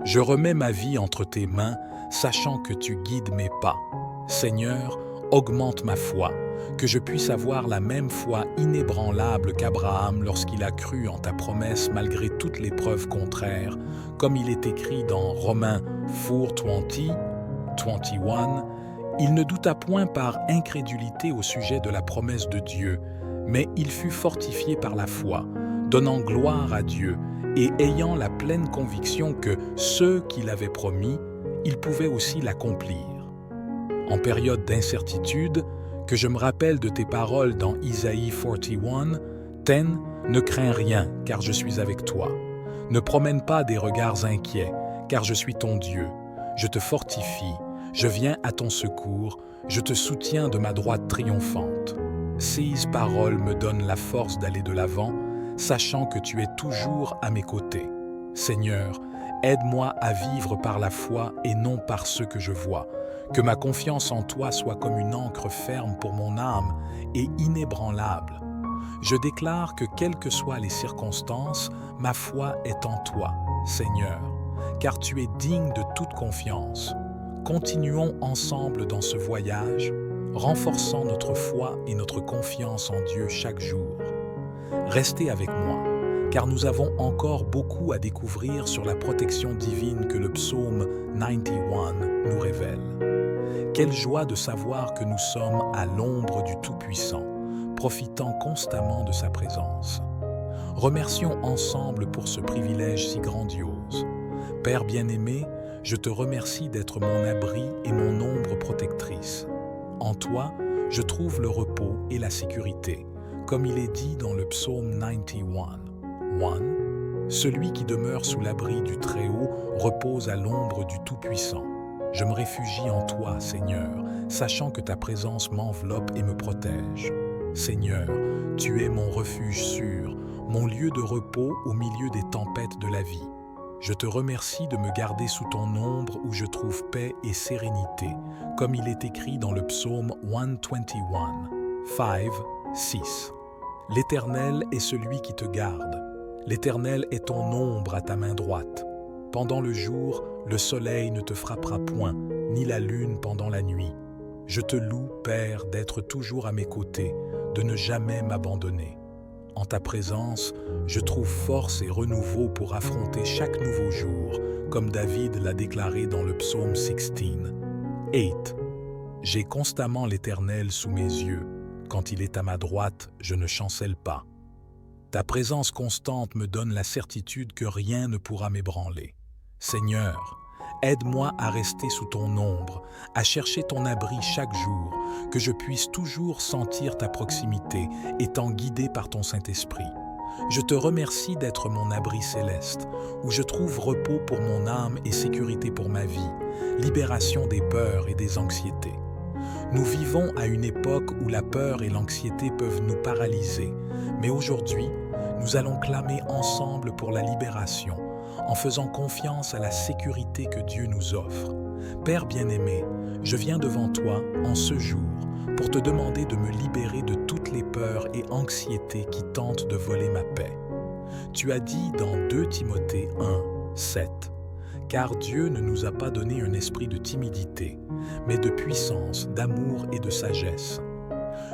Je remets ma vie entre tes mains, sachant que tu guides mes pas. Seigneur, augmente ma foi, que je puisse avoir la même foi inébranlable qu'Abraham lorsqu'il a cru en ta promesse malgré toutes les preuves contraires, comme il est écrit dans Romains 4:21. Il ne douta point par incrédulité au sujet de la promesse de Dieu, mais il fut fortifié par la foi, donnant gloire à Dieu et ayant la pleine conviction que ce qu'il avait promis, il pouvait aussi l'accomplir. En période d'incertitude, que je me rappelle de tes paroles dans Isaïe 41:10, ne crains rien, car je suis avec toi. Ne promène pas des regards inquiets, car je suis ton Dieu. Je te fortifie, je viens à ton secours, je te soutiens de ma droite triomphante. Ces paroles me donnent la force d'aller de l'avant, sachant que tu es toujours à mes côtés. Seigneur, aide-moi à vivre par la foi et non par ce que je vois. Que ma confiance en toi soit comme une ancre ferme pour mon âme et inébranlable. Je déclare que quelles que soient les circonstances, ma foi est en toi, Seigneur, car tu es digne de toute confiance. Continuons ensemble dans ce voyage, renforçant notre foi et notre confiance en Dieu chaque jour. Restez avec moi, car nous avons encore beaucoup à découvrir sur la protection divine que le psaume 91 nous révèle. Quelle joie de savoir que nous sommes à l'ombre du Tout-Puissant, profitant constamment de sa présence. Remercions ensemble pour ce privilège si grandiose. Père bien-aimé, je te remercie d'être mon abri et mon ombre protectrice. En toi, je trouve le repos et la sécurité, comme il est dit dans le psaume 91:1. Celui qui demeure sous l'abri du Très-Haut repose à l'ombre du Tout-Puissant. Je me réfugie en toi, Seigneur, sachant que ta présence m'enveloppe et me protège. Seigneur, tu es mon refuge sûr, mon lieu de repos au milieu des tempêtes de la vie. Je te remercie de me garder sous ton ombre où je trouve paix et sérénité, comme il est écrit dans le psaume 121:5-6. L'Éternel est celui qui te garde. L'Éternel est ton ombre à ta main droite. Pendant le jour, le soleil ne te frappera point, ni la lune pendant la nuit. Je te loue, Père, d'être toujours à mes côtés, de ne jamais m'abandonner. En ta présence, je trouve force et renouveau pour affronter chaque nouveau jour, comme David l'a déclaré dans le psaume 16:8. J'ai constamment l'Éternel sous mes yeux. Quand il est à ma droite, je ne chancelle pas. Ta présence constante me donne la certitude que rien ne pourra m'ébranler. Seigneur, aide-moi à rester sous ton ombre, à chercher ton abri chaque jour, que je puisse toujours sentir ta proximité, étant guidé par ton Saint-Esprit. Je te remercie d'être mon abri céleste, où je trouve repos pour mon âme et sécurité pour ma vie, libération des peurs et des anxiétés. Nous vivons à une époque où la peur et l'anxiété peuvent nous paralyser, mais aujourd'hui, nous allons clamer ensemble pour la libération, en faisant confiance à la sécurité que Dieu nous offre. Père bien-aimé, je viens devant toi en ce jour pour te demander de me libérer de toutes les peurs et anxiétés qui tentent de voler ma paix. Tu as dit dans 2 Timothée 1:7, « Car Dieu ne nous a pas donné un esprit de timidité, mais de puissance, d'amour et de sagesse. »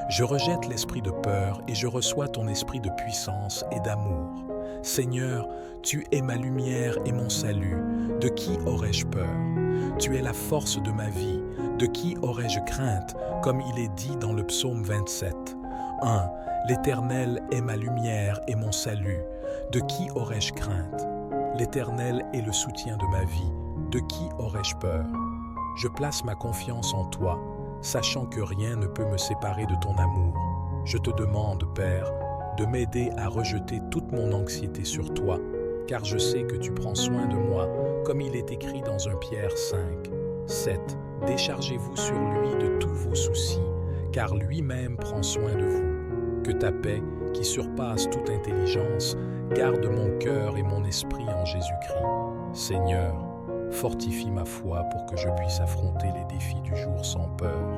Je rejette l'esprit de peur et je reçois ton esprit de puissance et d'amour. Seigneur, tu es ma lumière et mon salut. De qui aurais-je peur? Tu es la force de ma vie. De qui aurais-je crainte, comme il est dit dans le psaume 27? 1. L'Éternel est ma lumière et mon salut. De qui aurais-je crainte? L'Éternel est le soutien de ma vie. De qui aurais-je peur? Je place ma confiance en toi, sachant que rien ne peut me séparer de ton amour. Je te demande, Père, de m'aider à rejeter toute mon anxiété sur toi, car je sais que tu prends soin de moi, comme il est écrit dans 1 Pierre 5, 7. Déchargez-vous sur lui de tous vos soucis, car lui-même prend soin de vous. Que ta paix, qui surpasse toute intelligence, garde mon cœur et mon esprit en Jésus-Christ. Seigneur, fortifie ma foi pour que je puisse affronter les défis du jour sans peur.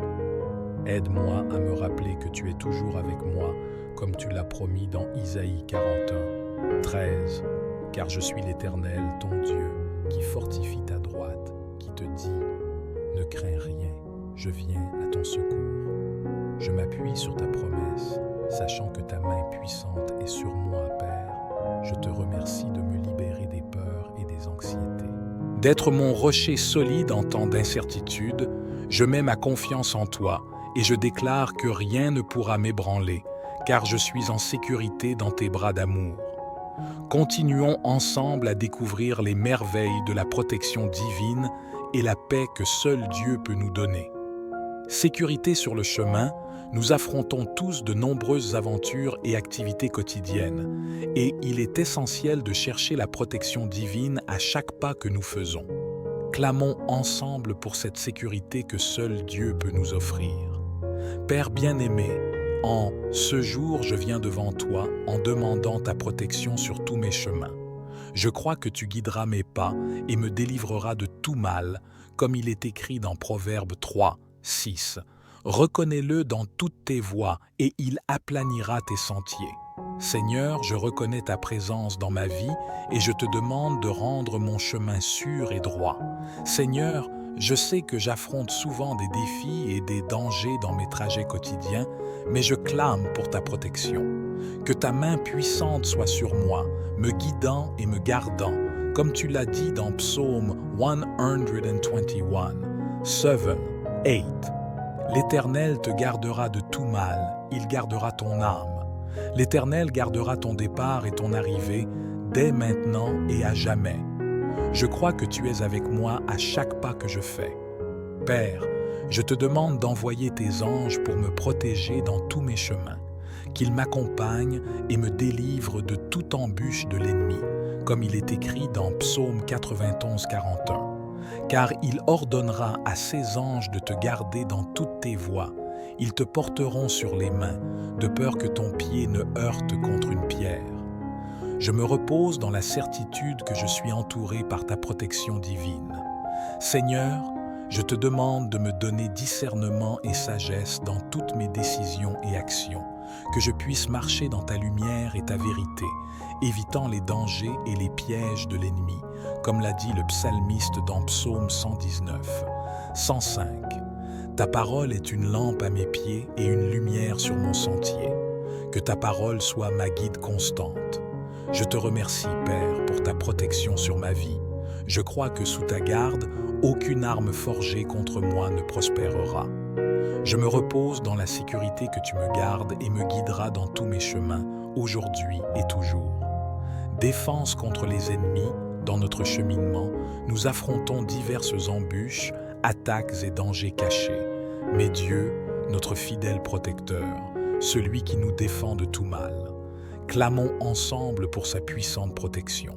Aide-moi à me rappeler que tu es toujours avec moi, comme tu l'as promis dans Isaïe 41, 13. Car je suis l'Éternel, ton Dieu, qui fortifie ta droite, qui te dit « Ne crains rien, je viens à ton secours ». Je m'appuie sur ta promesse, sachant que ta main puissante est sur moi, Père. Je te remercie de me libérer des peurs et des anxiétés. D'être mon rocher solide en temps d'incertitude, je mets ma confiance en toi et je déclare que rien ne pourra m'ébranler, car je suis en sécurité dans tes bras d'amour. Continuons ensemble à découvrir les merveilles de la protection divine et la paix que seul Dieu peut nous donner. Sécurité sur le chemin, nous affrontons tous de nombreuses aventures et activités quotidiennes, et il est essentiel de chercher la protection divine à chaque pas que nous faisons. Clamons ensemble pour cette sécurité que seul Dieu peut nous offrir. Père bien-aimé, en ce jour, je viens devant toi en demandant ta protection sur tous mes chemins. Je crois que tu guideras mes pas et me délivreras de tout mal, comme il est écrit dans Proverbe 3, 6. Reconnais-le dans toutes tes voies et il aplanira tes sentiers. Seigneur, je reconnais ta présence dans ma vie et je te demande de rendre mon chemin sûr et droit. Seigneur, je sais que j'affronte souvent des défis et des dangers dans mes trajets quotidiens, mais je clame pour ta protection. Que ta main puissante soit sur moi, me guidant et me gardant, comme tu l'as dit dans Psaume 121, 7, 8. L'Éternel te gardera de tout mal, il gardera ton âme. L'Éternel gardera ton départ et ton arrivée, dès maintenant et à jamais. Je crois que tu es avec moi à chaque pas que je fais. Père, je te demande d'envoyer tes anges pour me protéger dans tous mes chemins, qu'ils m'accompagnent et me délivrent de toute embûche de l'ennemi, comme il est écrit dans Psaume 91, 41. Car il ordonnera à ses anges de te garder dans toutes tes voies. Ils te porteront sur les mains, de peur que ton pied ne heurte contre une pierre. Je me repose dans la certitude que je suis entouré par ta protection divine. Seigneur, je te demande de me donner discernement et sagesse dans toutes mes décisions et actions, que je puisse marcher dans ta lumière et ta vérité, évitant les dangers et les pièges de l'ennemi, comme l'a dit le psalmiste dans Psaume 119, 105. Ta parole est une lampe à mes pieds et une lumière sur mon sentier. Que ta parole soit ma guide constante. Je te remercie, Père, pour ta protection sur ma vie. Je crois que sous ta garde, aucune arme forgée contre moi ne prospérera. Je me repose dans la sécurité que tu me gardes et me guideras dans tous mes chemins, aujourd'hui et toujours. Défense contre les ennemis, dans notre cheminement, nous affrontons diverses embûches, attaques et dangers cachés. Mais Dieu, notre fidèle protecteur, celui qui nous défend de tout mal, clamons ensemble pour sa puissante protection.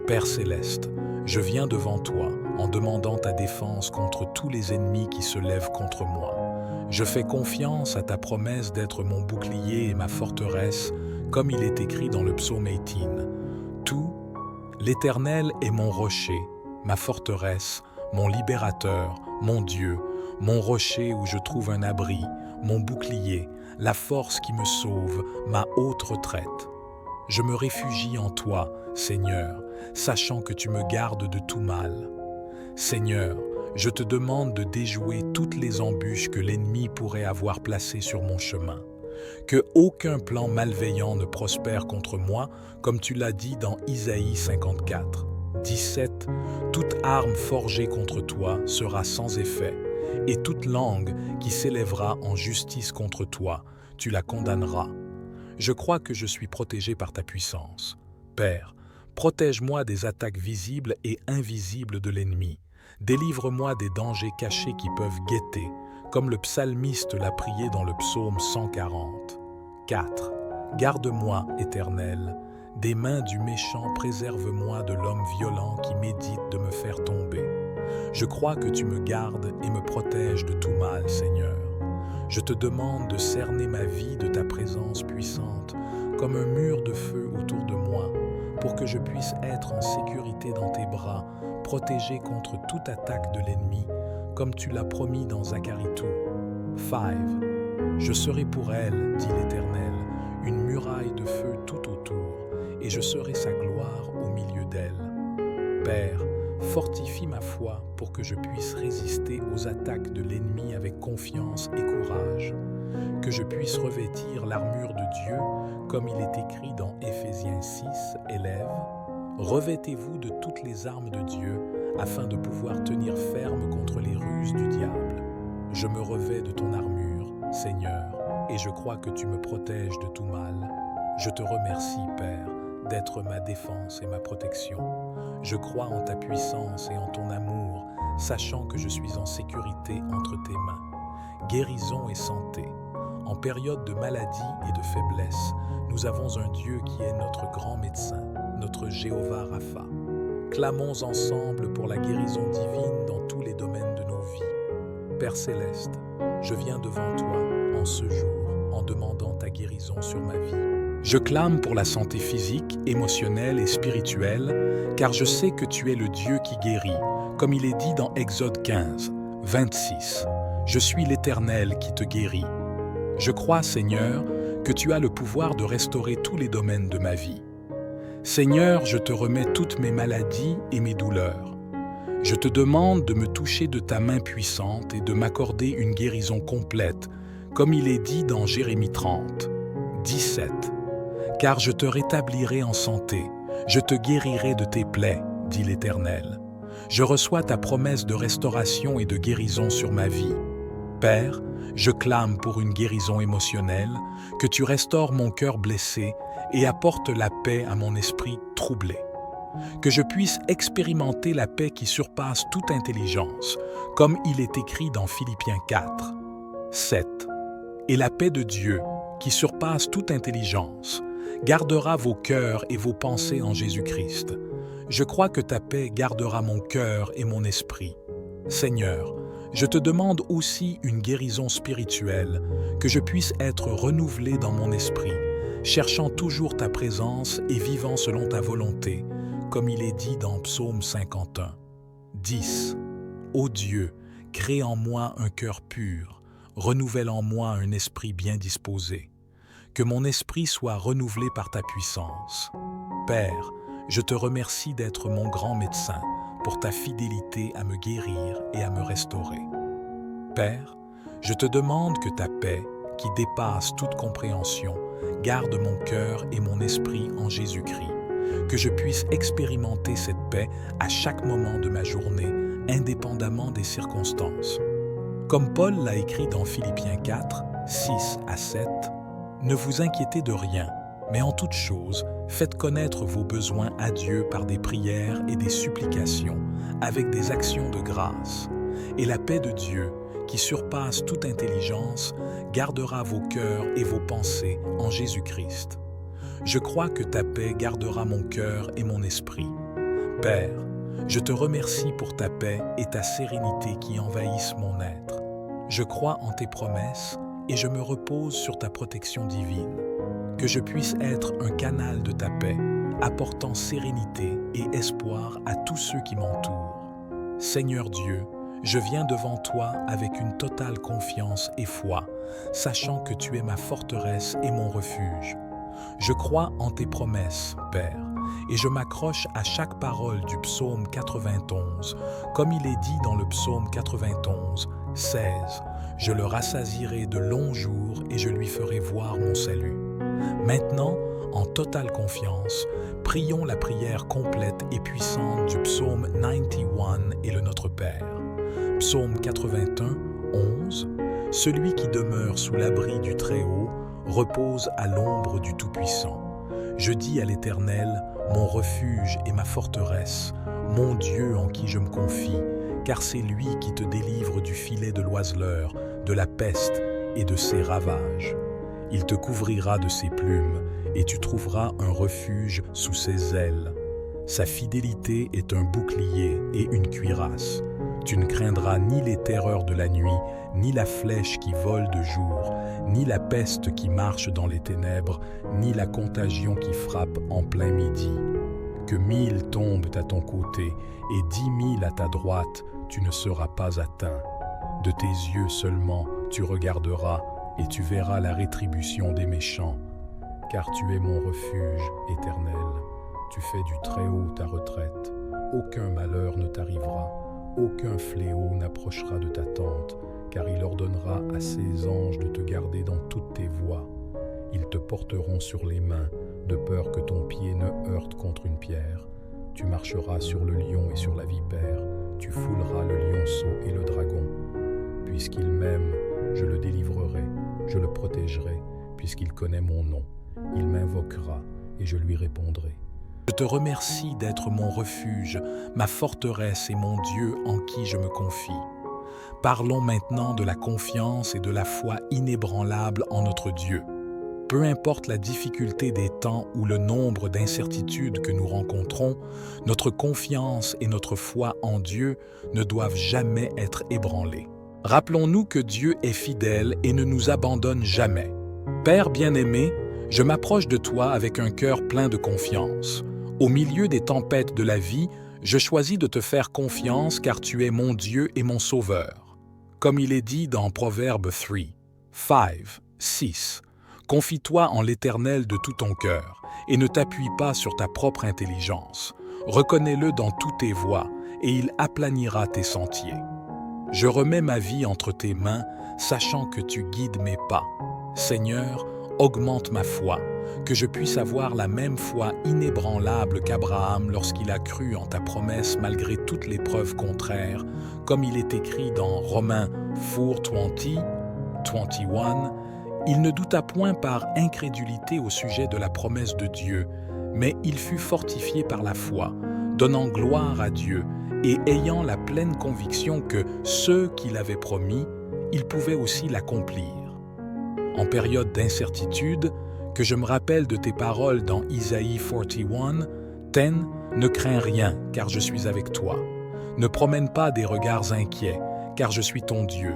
Père céleste, je viens devant toi en demandant ta défense contre tous les ennemis qui se lèvent contre moi. Je fais confiance à ta promesse d'être mon bouclier et ma forteresse, comme il est écrit dans le psaume 18. Tout, l'Éternel est mon rocher, ma forteresse, mon libérateur, mon Dieu, mon rocher où je trouve un abri, mon bouclier, la force qui me sauve, ma haute retraite. Je me réfugie en toi, Seigneur, sachant que tu me gardes de tout mal. Seigneur, je te demande de déjouer toutes les embûches que l'ennemi pourrait avoir placées sur mon chemin. Que aucun plan malveillant ne prospère contre moi, comme tu l'as dit dans Isaïe 54. 17. Toute arme forgée contre toi sera sans effet, et toute langue qui s'élèvera en justice contre toi, tu la condamneras. Je crois que je suis protégé par ta puissance. Père, protège-moi des attaques visibles et invisibles de l'ennemi. Délivre-moi des dangers cachés qui peuvent guetter, comme le psalmiste l'a prié dans le psaume 140. 4. Garde-moi, Éternel, des mains du méchant, préserve-moi de l'homme violent qui médite de me faire tomber. Je crois que tu me gardes et me protèges de tout mal, Seigneur. Je te demande de cerner ma vie de ta présence puissante, comme un mur de feu autour de moi, pour que je puisse être en sécurité dans tes bras, protégé contre toute attaque de l'ennemi, comme tu l'as promis dans Zacharie 2. 5. Je serai pour elle, dit l'Éternel, une muraille de feu tout autour, et je serai sa gloire au milieu d'elle. Père, fortifie ma foi pour que je puisse résister aux attaques de l'ennemi avec confiance et courage, que je puisse revêtir l'armure de Dieu, comme il est écrit dans Éphésiens 6, élèves. Revêtez-vous de toutes les armes de Dieu, afin de pouvoir tenir ferme contre les ruses du diable. Je me revêts de ton armure, Seigneur, et je crois que tu me protèges de tout mal. Je te remercie, Père, d'être ma défense et ma protection. Je crois en ta puissance et en ton amour, sachant que je suis en sécurité entre tes mains. Guérison et santé. En période de maladie et de faiblesse, nous avons un Dieu qui est notre grand médecin, notre Jéhovah Rapha. Clamons ensemble pour la guérison divine dans tous les domaines de nos vies. Père Céleste, je viens devant toi en ce jour en demandant ta guérison sur ma vie. Je clame pour la santé physique, émotionnelle et spirituelle, car je sais que tu es le Dieu qui guérit, comme il est dit dans Exode 15, 26. Je suis l'Éternel qui te guérit. Je crois, Seigneur, que tu as le pouvoir de restaurer tous les domaines de ma vie. Seigneur, je te remets toutes mes maladies et mes douleurs. Je te demande de me toucher de ta main puissante et de m'accorder une guérison complète, comme il est dit dans Jérémie 30, 17. Car je te rétablirai en santé, je te guérirai de tes plaies, dit l'Éternel. Je reçois ta promesse de restauration et de guérison sur ma vie. Père, je clame pour une guérison émotionnelle, que tu restaures mon cœur blessé et apportes la paix à mon esprit troublé. Que je puisse expérimenter la paix qui surpasse toute intelligence, comme il est écrit dans Philippiens 4, 7. Et la paix de Dieu, qui surpasse toute intelligence, gardera vos cœurs et vos pensées en Jésus-Christ. Je crois que ta paix gardera mon cœur et mon esprit. Seigneur, je te demande aussi une guérison spirituelle, que je puisse être renouvelé dans mon esprit, cherchant toujours ta présence et vivant selon ta volonté, comme il est dit dans Psaume 51. 10. Ô Dieu, crée en moi un cœur pur, renouvelle en moi un esprit bien disposé. Que mon esprit soit renouvelé par ta puissance. Père, je te remercie d'être mon grand médecin, pour ta fidélité à me guérir et à me restaurer. Père, je te demande que ta paix, qui dépasse toute compréhension, garde mon cœur et mon esprit en Jésus-Christ, que je puisse expérimenter cette paix à chaque moment de ma journée, indépendamment des circonstances. Comme Paul l'a écrit dans Philippiens 4, 6 à 7, « Ne vous inquiétez de rien, mais en toute chose, faites connaître vos besoins à Dieu par des prières et des supplications, avec des actions de grâce. Et la paix de Dieu, qui surpasse toute intelligence, gardera vos cœurs et vos pensées en Jésus-Christ. Je crois que ta paix gardera mon cœur et mon esprit. Père, je te remercie pour ta paix et ta sérénité qui envahissent mon être. Je crois en tes promesses et je me repose sur ta protection divine. Que je puisse être un canal de ta paix, apportant sérénité et espoir à tous ceux qui m'entourent. Seigneur Dieu, je viens devant toi avec une totale confiance et foi, sachant que tu es ma forteresse et mon refuge. Je crois en tes promesses, Père, et je m'accroche à chaque parole du psaume 91, comme il est dit dans le psaume 91, 16. Je le rassasierai de longs jours et je lui ferai voir mon salut. Maintenant, en totale confiance, prions la prière complète et puissante du psaume 91 et le Notre Père. Psaume 81, 11. Celui qui demeure sous l'abri du Très-Haut repose à l'ombre du Tout-Puissant. Je dis à l'Éternel, mon refuge et ma forteresse, mon Dieu en qui je me confie, car c'est lui qui te délivre du filet de l'oiseleur, de la peste et de ses ravages. Il te couvrira de ses plumes, et tu trouveras un refuge sous ses ailes. Sa fidélité est un bouclier et une cuirasse. Tu ne craindras ni les terreurs de la nuit, ni la flèche qui vole de jour, ni la peste qui marche dans les ténèbres, ni la contagion qui frappe en plein midi. Que 1000 tombent à ton côté et 10 000 à ta droite, tu ne seras pas atteint. De tes yeux seulement tu regarderas et tu verras la rétribution des méchants. Car tu es mon refuge éternel. Tu fais du Très-Haut ta retraite. Aucun malheur ne t'arrivera. Aucun fléau n'approchera de ta tente, car il ordonnera à ses anges de te garder dans toutes tes voies. Ils te porteront sur les mains, de peur que ton pied ne heurte contre une pierre. Tu marcheras sur le lion et sur la vipère, tu fouleras le lionceau et le dragon. Puisqu'il m'aime, je le délivrerai, je le protégerai, puisqu'il connaît mon nom. Il m'invoquera et je lui répondrai. Je te remercie d'être mon refuge, ma forteresse et mon Dieu en qui je me confie. Parlons maintenant de la confiance et de la foi inébranlable en notre Dieu. Peu importe la difficulté des temps ou le nombre d'incertitudes que nous rencontrons, notre confiance et notre foi en Dieu ne doivent jamais être ébranlées. Rappelons-nous que Dieu est fidèle et ne nous abandonne jamais. Père bien-aimé, je m'approche de toi avec un cœur plein de confiance. Au milieu des tempêtes de la vie, je choisis de te faire confiance car tu es mon Dieu et mon Sauveur. Comme il est dit dans Proverbe 3, 5, 6, confie-toi en l'Éternel de tout ton cœur et ne t'appuie pas sur ta propre intelligence. Reconnais-le dans toutes tes voies et il aplanira tes sentiers. Je remets ma vie entre tes mains, sachant que tu guides mes pas. Seigneur, augmente ma foi, que je puisse avoir la même foi inébranlable qu'Abraham lorsqu'il a cru en ta promesse malgré toutes les preuves contraires, comme il est écrit dans Romains 4:20, 21, il ne douta point par incrédulité au sujet de la promesse de Dieu, mais il fut fortifié par la foi, donnant gloire à Dieu et ayant la pleine conviction que ce qu'il avait promis, il pouvait aussi l'accomplir. En période d'incertitude, que je me rappelle de tes paroles dans Isaïe 41, 10, ne crains rien, car je suis avec toi. Ne promène pas des regards inquiets, car je suis ton Dieu.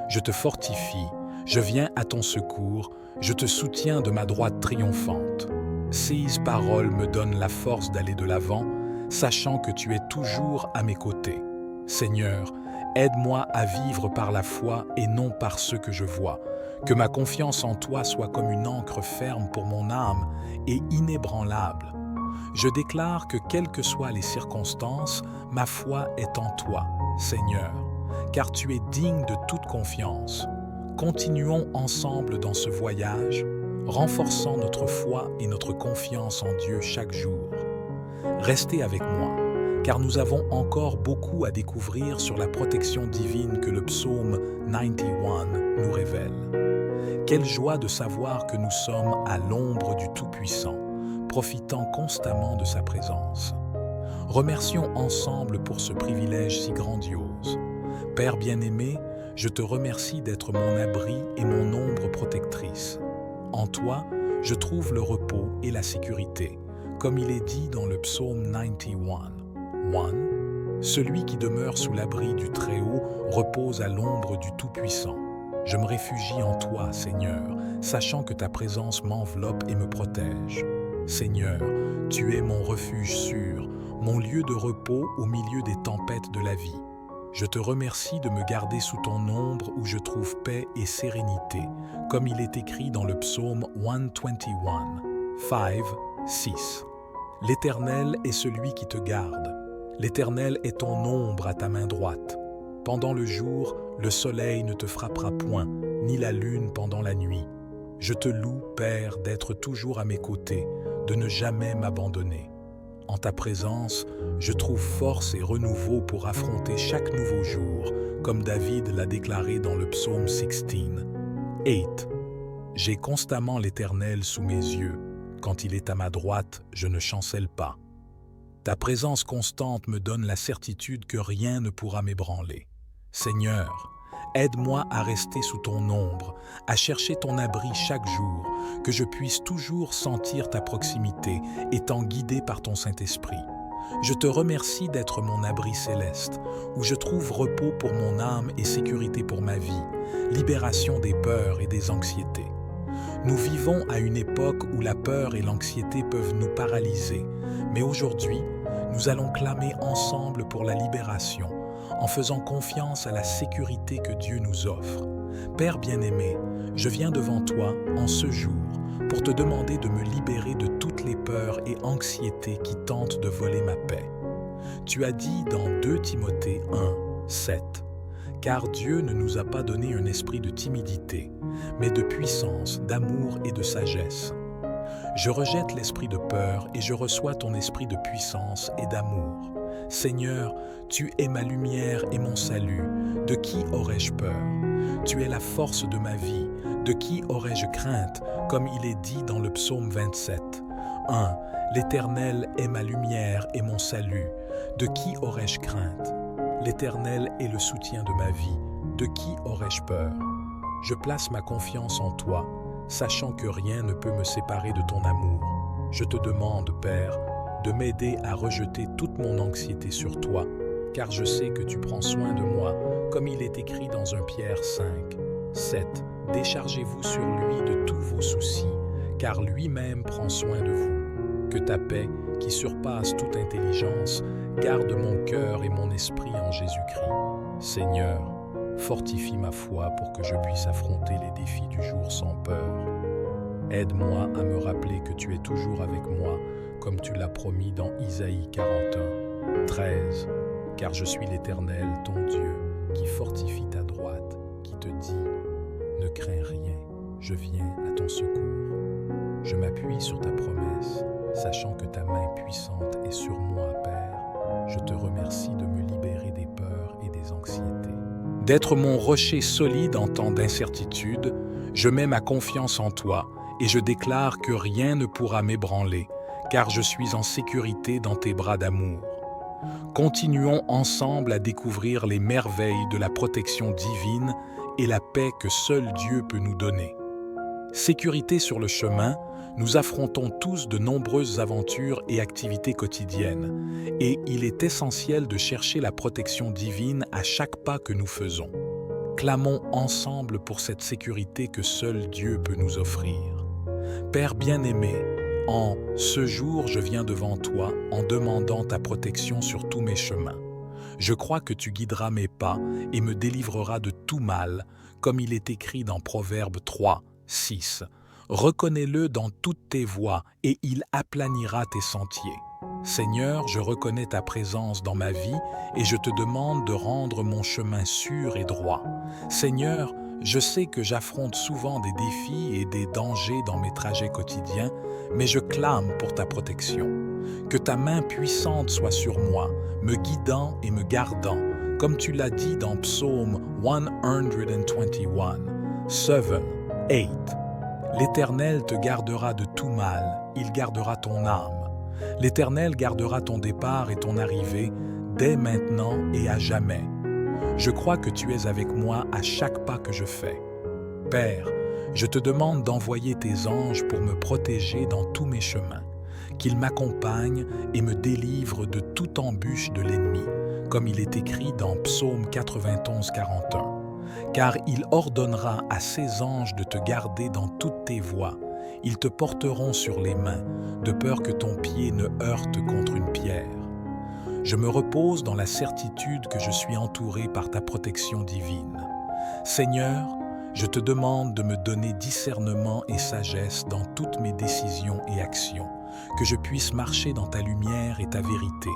Je te fortifie, je viens à ton secours, je te soutiens de ma droite triomphante. Ces paroles me donnent la force d'aller de l'avant, sachant que tu es toujours à mes côtés. Seigneur, aide-moi à vivre par la foi et non par ce que je vois. Que ma confiance en toi soit comme une ancre ferme pour mon âme et inébranlable. Je déclare que quelles que soient les circonstances, ma foi est en toi, Seigneur, car tu es digne de toute confiance. Continuons ensemble dans ce voyage, renforçant notre foi et notre confiance en Dieu chaque jour. Restez avec moi, car nous avons encore beaucoup à découvrir sur la protection divine que le psaume 91 nous révèle. Quelle joie de savoir que nous sommes à l'ombre du Tout-Puissant, profitant constamment de sa présence. Remercions ensemble pour ce privilège si grandiose. Père bien-aimé, je te remercie d'être mon abri et mon ombre protectrice. En toi, je trouve le repos et la sécurité, comme il est dit dans le psaume 91. 1. Celui qui demeure sous l'abri du Très-Haut repose à l'ombre du Tout-Puissant. Je me réfugie en toi, Seigneur, sachant que ta présence m'enveloppe et me protège. Seigneur, tu es mon refuge sûr, mon lieu de repos au milieu des tempêtes de la vie. Je te remercie de me garder sous ton ombre où je trouve paix et sérénité, comme il est écrit dans le psaume 121, 5, 6. L'Éternel est celui qui te garde. L'Éternel est ton ombre à ta main droite. Pendant le jour, le soleil ne te frappera point, ni la lune pendant la nuit. Je te loue, Père, d'être toujours à mes côtés, de ne jamais m'abandonner. En ta présence, je trouve force et renouveau pour affronter chaque nouveau jour, comme David l'a déclaré dans le psaume 16. 8. J'ai constamment l'Éternel sous mes yeux. Quand il est à ma droite, je ne chancelle pas. Ta présence constante me donne la certitude que rien ne pourra m'ébranler. Seigneur, aide-moi à rester sous ton ombre, à chercher ton abri chaque jour, que je puisse toujours sentir ta proximité, étant guidé par ton Saint-Esprit. Je te remercie d'être mon abri céleste, où je trouve repos pour mon âme et sécurité pour ma vie, libération des peurs et des anxiétés. Nous vivons à une époque où la peur et l'anxiété peuvent nous paralyser, mais aujourd'hui, nous allons clamer ensemble pour la libération, en faisant confiance à la sécurité que Dieu nous offre. Père bien-aimé, je viens devant toi en ce jour pour te demander de me libérer de toutes les peurs et anxiétés qui tentent de voler ma paix. Tu as dit dans 2 Timothée 1, 7, « Car Dieu ne nous a pas donné un esprit de timidité, mais de puissance, d'amour et de sagesse. » Je rejette l'esprit de peur et je reçois ton esprit de puissance et d'amour. Seigneur, tu es ma lumière et mon salut. De qui aurais-je peur? Tu es la force de ma vie. De qui aurais-je crainte, comme il est dit dans le psaume 27. 1. L'Éternel est ma lumière et mon salut. De qui aurais-je crainte? L'Éternel est le soutien de ma vie. De qui aurais-je peur? Je place ma confiance en toi, sachant que rien ne peut me séparer de ton amour. Je te demande, Père, de m'aider à rejeter toute mon anxiété sur toi, car je sais que tu prends soin de moi, comme il est écrit dans 1 Pierre 5, 7. Déchargez-vous sur lui de tous vos soucis, car lui-même prend soin de vous. Que ta paix, qui surpasse toute intelligence, garde mon cœur et mon esprit en Jésus-Christ. Seigneur, fortifie ma foi pour que je puisse affronter les défis du jour sans peur. Aide-moi à me rappeler que tu es toujours avec moi, comme tu l'as promis dans Isaïe 41, 13. Car je suis l'Éternel, ton Dieu, qui fortifie ta droite, qui te dit « Ne crains rien, je viens à ton secours. » Je m'appuie sur ta promesse, sachant que ta main puissante est sur moi, Père. Je te remercie de me libérer des peurs et des anxiétés. D'être mon rocher solide en temps d'incertitude, je mets ma confiance en toi et je déclare que rien ne pourra m'ébranler, car je suis en sécurité dans tes bras d'amour. Continuons ensemble à découvrir les merveilles de la protection divine et la paix que seul Dieu peut nous donner. Sécurité sur le chemin, nous affrontons tous de nombreuses aventures et activités quotidiennes, et il est essentiel de chercher la protection divine à chaque pas que nous faisons. Clamons ensemble pour cette sécurité que seul Dieu peut nous offrir. Père bien-aimé, en ce jour, je viens devant toi en demandant ta protection sur tous mes chemins. Je crois que tu guideras mes pas et me délivreras de tout mal, comme il est écrit dans Proverbe 3, 6. Reconnais-le dans toutes tes voies et il aplanira tes sentiers. Seigneur, je reconnais ta présence dans ma vie et je te demande de rendre mon chemin sûr et droit. Seigneur, je sais que j'affronte souvent des défis et des dangers dans mes trajets quotidiens, mais je clame pour ta protection. Que ta main puissante soit sur moi, me guidant et me gardant, comme tu l'as dit dans Psaume 121, 7, 8. L'Éternel te gardera de tout mal, il gardera ton âme. L'Éternel gardera ton départ et ton arrivée, dès maintenant et à jamais. Je crois que tu es avec moi à chaque pas que je fais. Père, je te demande d'envoyer tes anges pour me protéger dans tous mes chemins, qu'ils m'accompagnent et me délivrent de toute embûche de l'ennemi, comme il est écrit dans Psaume 91, 41. Car il ordonnera à ses anges de te garder dans toutes tes voies. Ils te porteront sur les mains, de peur que ton pied ne heurte contre une pierre. Je me repose dans la certitude que je suis entouré par ta protection divine. Seigneur, je te demande de me donner discernement et sagesse dans toutes mes décisions et actions, que je puisse marcher dans ta lumière et ta vérité,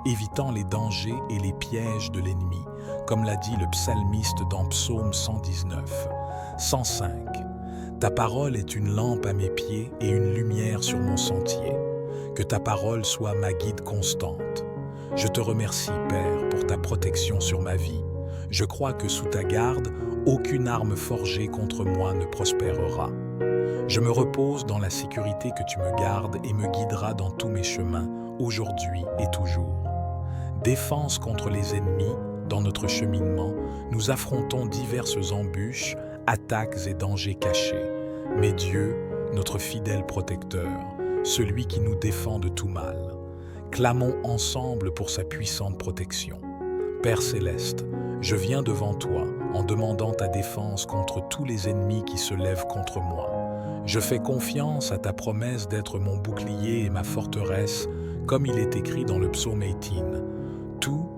évitant les dangers et les pièges de l'ennemi, comme l'a dit le psalmiste dans Psaume 119. 105. Ta parole est une lampe à mes pieds et une lumière sur mon sentier. Que ta parole soit ma guide constante. Je te remercie, Père, pour ta protection sur ma vie. Je crois que sous ta garde, aucune arme forgée contre moi ne prospérera. Je me repose dans la sécurité que tu me gardes et me guideras dans tous mes chemins, aujourd'hui et toujours. Défense contre les ennemis, dans notre cheminement, nous affrontons diverses embûches, attaques et dangers cachés. Mais Dieu, notre fidèle protecteur, celui qui nous défend de tout mal, clamons ensemble pour sa puissante protection. Père céleste, je viens devant toi en demandant ta défense contre tous les ennemis qui se lèvent contre moi. Je fais confiance à ta promesse d'être mon bouclier et ma forteresse, comme il est écrit dans le psaume 18. Tout,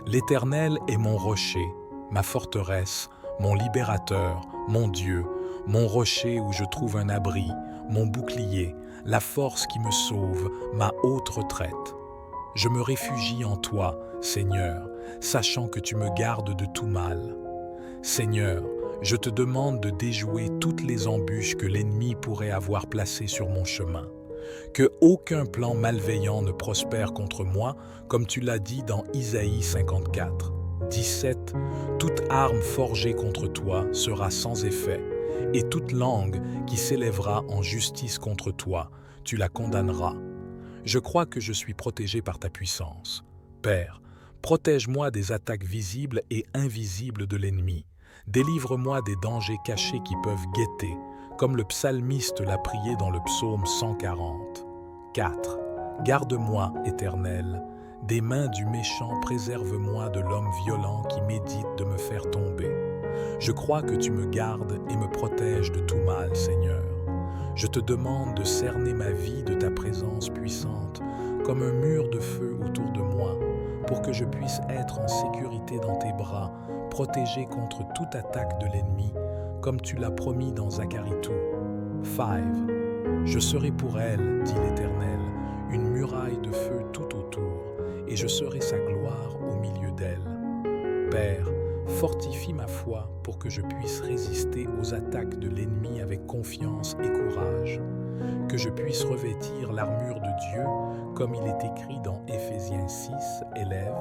l'Éternel est mon rocher, ma forteresse, mon libérateur, mon Dieu, mon rocher où je trouve un abri, mon bouclier, la force qui me sauve, ma haute retraite. Je me réfugie en toi, Seigneur, sachant que tu me gardes de tout mal. Seigneur, je te demande de déjouer toutes les embûches que l'ennemi pourrait avoir placées sur mon chemin. Que aucun plan malveillant ne prospère contre moi, comme tu l'as dit dans Isaïe 54. 17. Toute arme forgée contre toi sera sans effet, et toute langue qui s'élèvera en justice contre toi, tu la condamneras. Je crois que je suis protégé par ta puissance. Père, protège-moi des attaques visibles et invisibles de l'ennemi. Délivre-moi des dangers cachés qui peuvent guetter, comme le psalmiste l'a prié dans le psaume 140. 4. Garde-moi, Éternel, des mains du méchant, préserve-moi de l'homme violent qui médite de me faire tomber. Je crois que tu me gardes et me protèges de tout mal, Seigneur. Je te demande de cerner ma vie de ta présence puissante, comme un mur de feu autour de moi, pour que je puisse être en sécurité dans tes bras, protégé contre toute attaque de l'ennemi, comme tu l'as promis dans Zacharie 2. 5. Je serai pour elle, dit l'Éternel, une muraille de feu tout autour, et je serai sa gloire au milieu d'elle. Père, fortifie ma foi pour que je puisse résister aux attaques de l'ennemi avec confiance et courage, que je puisse revêtir l'armure de Dieu, comme il est écrit dans Éphésiens 6, élèves.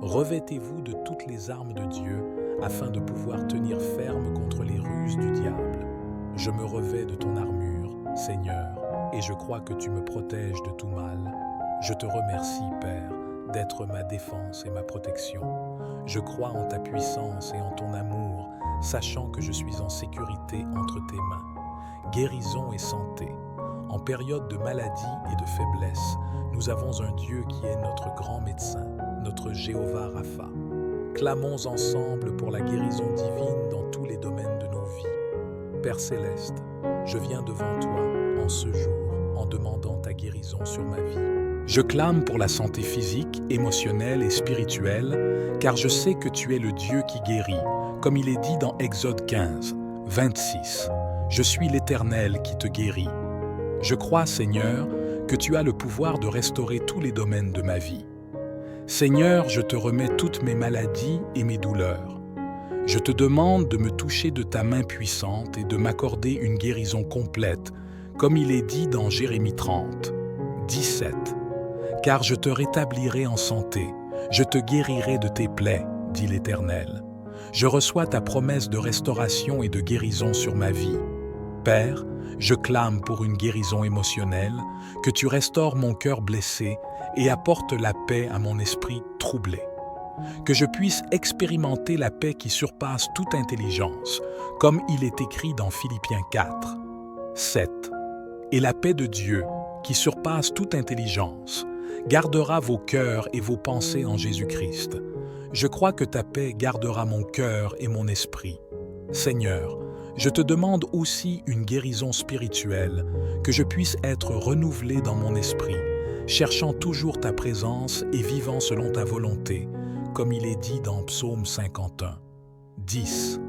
Revêtez-vous de toutes les armes de Dieu, afin de pouvoir tenir ferme contre les ruses du diable. Je me revêts de ton armure, Seigneur, et je crois que tu me protèges de tout mal. Je te remercie, Père, d'être ma défense et ma protection. Je crois en ta puissance et en ton amour, sachant que je suis en sécurité entre tes mains. Guérison et santé. En période de maladie et de faiblesse, nous avons un Dieu qui est notre grand médecin, notre Jéhovah Rapha. Clamons ensemble pour la guérison divine dans tous les domaines de nos vies. Père céleste, je viens devant toi en ce jour en demandant ta guérison sur ma vie. Je clame pour la santé physique, émotionnelle et spirituelle, car je sais que tu es le Dieu qui guérit, comme il est dit dans Exode 15, 26. Je suis l'Éternel qui te guérit. Je crois, Seigneur, que tu as le pouvoir de restaurer tous les domaines de ma vie. Seigneur, je te remets toutes mes maladies et mes douleurs. Je te demande de me toucher de ta main puissante et de m'accorder une guérison complète, comme il est dit dans Jérémie 30, 17. Car je te rétablirai en santé, je te guérirai de tes plaies, dit l'Éternel. Je reçois ta promesse de restauration et de guérison sur ma vie. Père, je clame pour une guérison émotionnelle, que tu restaures mon cœur blessé et apportes la paix à mon esprit troublé. Que je puisse expérimenter la paix qui surpasse toute intelligence, comme il est écrit dans Philippiens 4, 7. Et la paix de Dieu, qui surpasse toute intelligence, gardera vos cœurs et vos pensées en Jésus-Christ. Je crois que ta paix gardera mon cœur et mon esprit. Seigneur, je te demande aussi une guérison spirituelle, que je puisse être renouvelé dans mon esprit, cherchant toujours ta présence et vivant selon ta volonté, comme il est dit dans Psaume 51. 10.